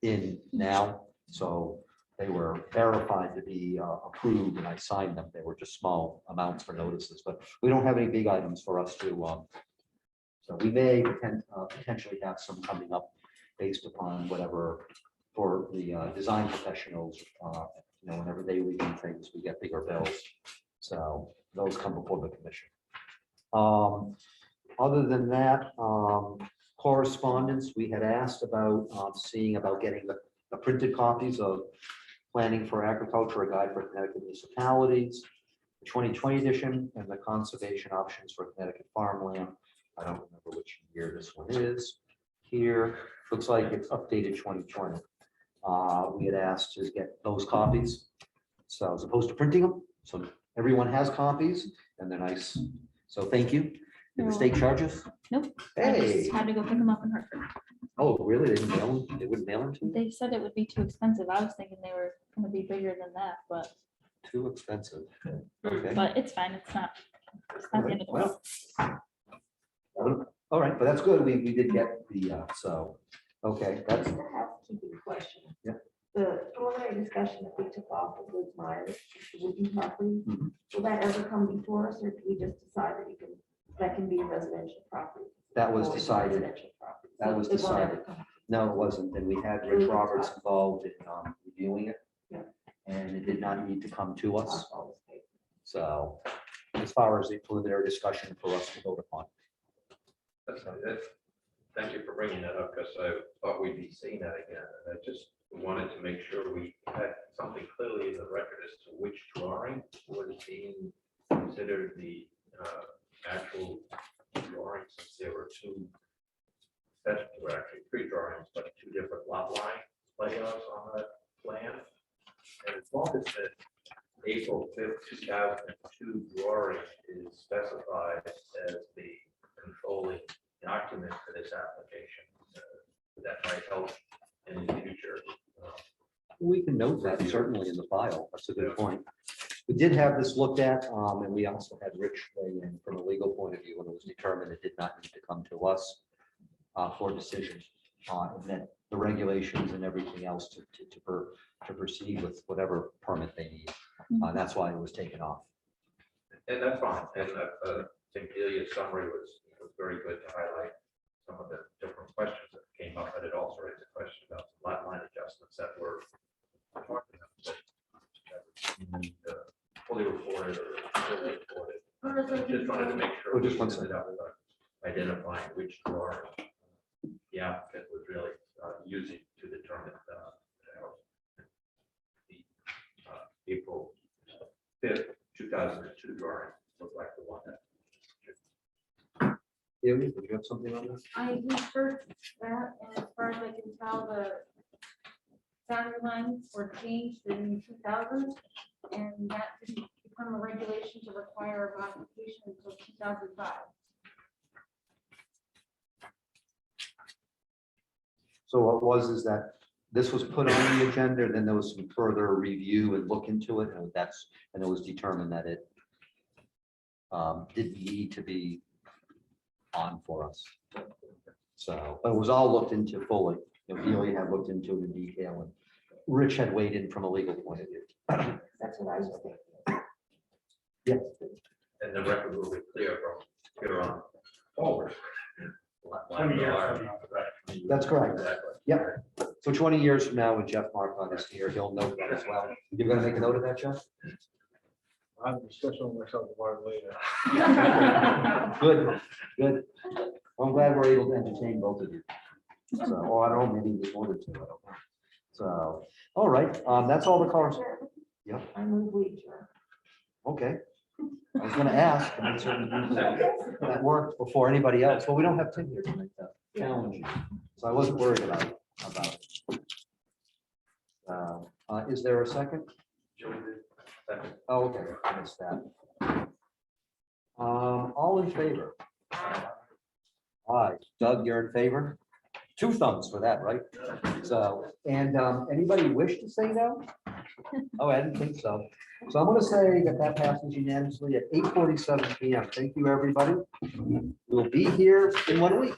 in now. So they were verified to be approved and I signed them. They were just small amounts for notices, but we don't have any big items for us to So we may potentially have some coming up based upon whatever for the design professionals, whenever they review things, we get bigger bills. So those come before the commission. Other than that, correspondence, we had asked about seeing about getting the printed copies of Planning for Agriculture, a guide for Connecticut municipalities, the 2020 edition, and the conservation options for Connecticut farmland. I don't remember which year this one is. Here, looks like it's updated 2020. We had asked to get those copies. So as opposed to printing them, so everyone has copies and they're nice. So thank you. Did the state charge us? Nope. I Hey, just had to go pick them up in Hartford. oh, really? They didn't mail them? They wouldn't mail them to you? They said it would be too expensive. I was thinking they were gonna be bigger than that, but Too expensive. Okay. it's fine. It's not the end of the world. All right, but that's good. We did get the, so, okay, that's, Just a housekeeping question. Yeah. The preliminary discussion that we took off of Liz Myers, the Woodton property, Mhm. will that ever come before us, or do we just decide that can be residential property? that was Or decided. residential property? That So was it won't ever decided. come. No, it wasn't. And we had Rich Roberts involved in reviewing it. Yeah. And it did not need to come to us. I'll always pay. So as far as the preliminary discussion for us to vote upon. Thank you for bringing that up, because I thought we'd be seeing that again. And I just wanted to make sure we had something clearly in the record as to which drawing was being considered the actual drawing, since there were two, that were actually three drawings, but two different lot line layouts on that plan. And as long as the April 5th, 2002 drawing is specified as the controlling document for this application, that might help in the future. We can note that certainly in the file. That's a good point. We did have this looked at, and we also had Rich weigh in from a legal point of view, and it was determined it did not need to come to us for decision. And that the regulations and everything else to proceed with whatever permit they need. That's why it was taken off. And that's fine. And I think Delia's summary was very good to highlight some of the different questions that came up, but it also raised a question about the lot line adjustments that were talking about, that fully reported or fully reported. Just wanted to make sure. Oh, just one we ended up identifying which drawer the applicant was really using to determine the April 5th, 2002 drawing looked like the one that. Haley, did you have something on this? I researched that, and as far as I can tell, the boundary lines were changed in 2000, and that didn't become a regulation to require a modification until 2005. So what was is that this was put on the agenda, then there was some further review and look into it, and it was determined that it didn't need to be on for us. So, but it was all looked into fully. Haley had looked into it in detail, and Rich had weighed in from a legal point of view. That's what I was thinking. Yes. And the record will be clear from here on forward. 20 years from now. That's correct. Exactly. Yep. So 20 years from now, when Jeff Marcon is here, he'll note that as well. You're gonna make a note of that, Jeff? I'm discussing myself about it later. Good, good. I'm glad we're able to entertain both of you. So, or I don't know, maybe we ordered to, I don't know. So, all right, that's all the cars. Yep. I move we adjourn. Okay. I was gonna ask, and I certainly knew that worked before anybody else. Well, we don't have Tim here tonight, though. Challenge you. So I wasn't worried about it. Is there a second? Oh, okay, I missed that. All in favor? Aye. Doug, you're in favor? Two thumbs for that, right? So, and anybody wish to say no? Oh, I didn't think so. So I'm gonna say that passes unanimously at 8:47 PM. Thank you, everybody. We'll be here in 1 week.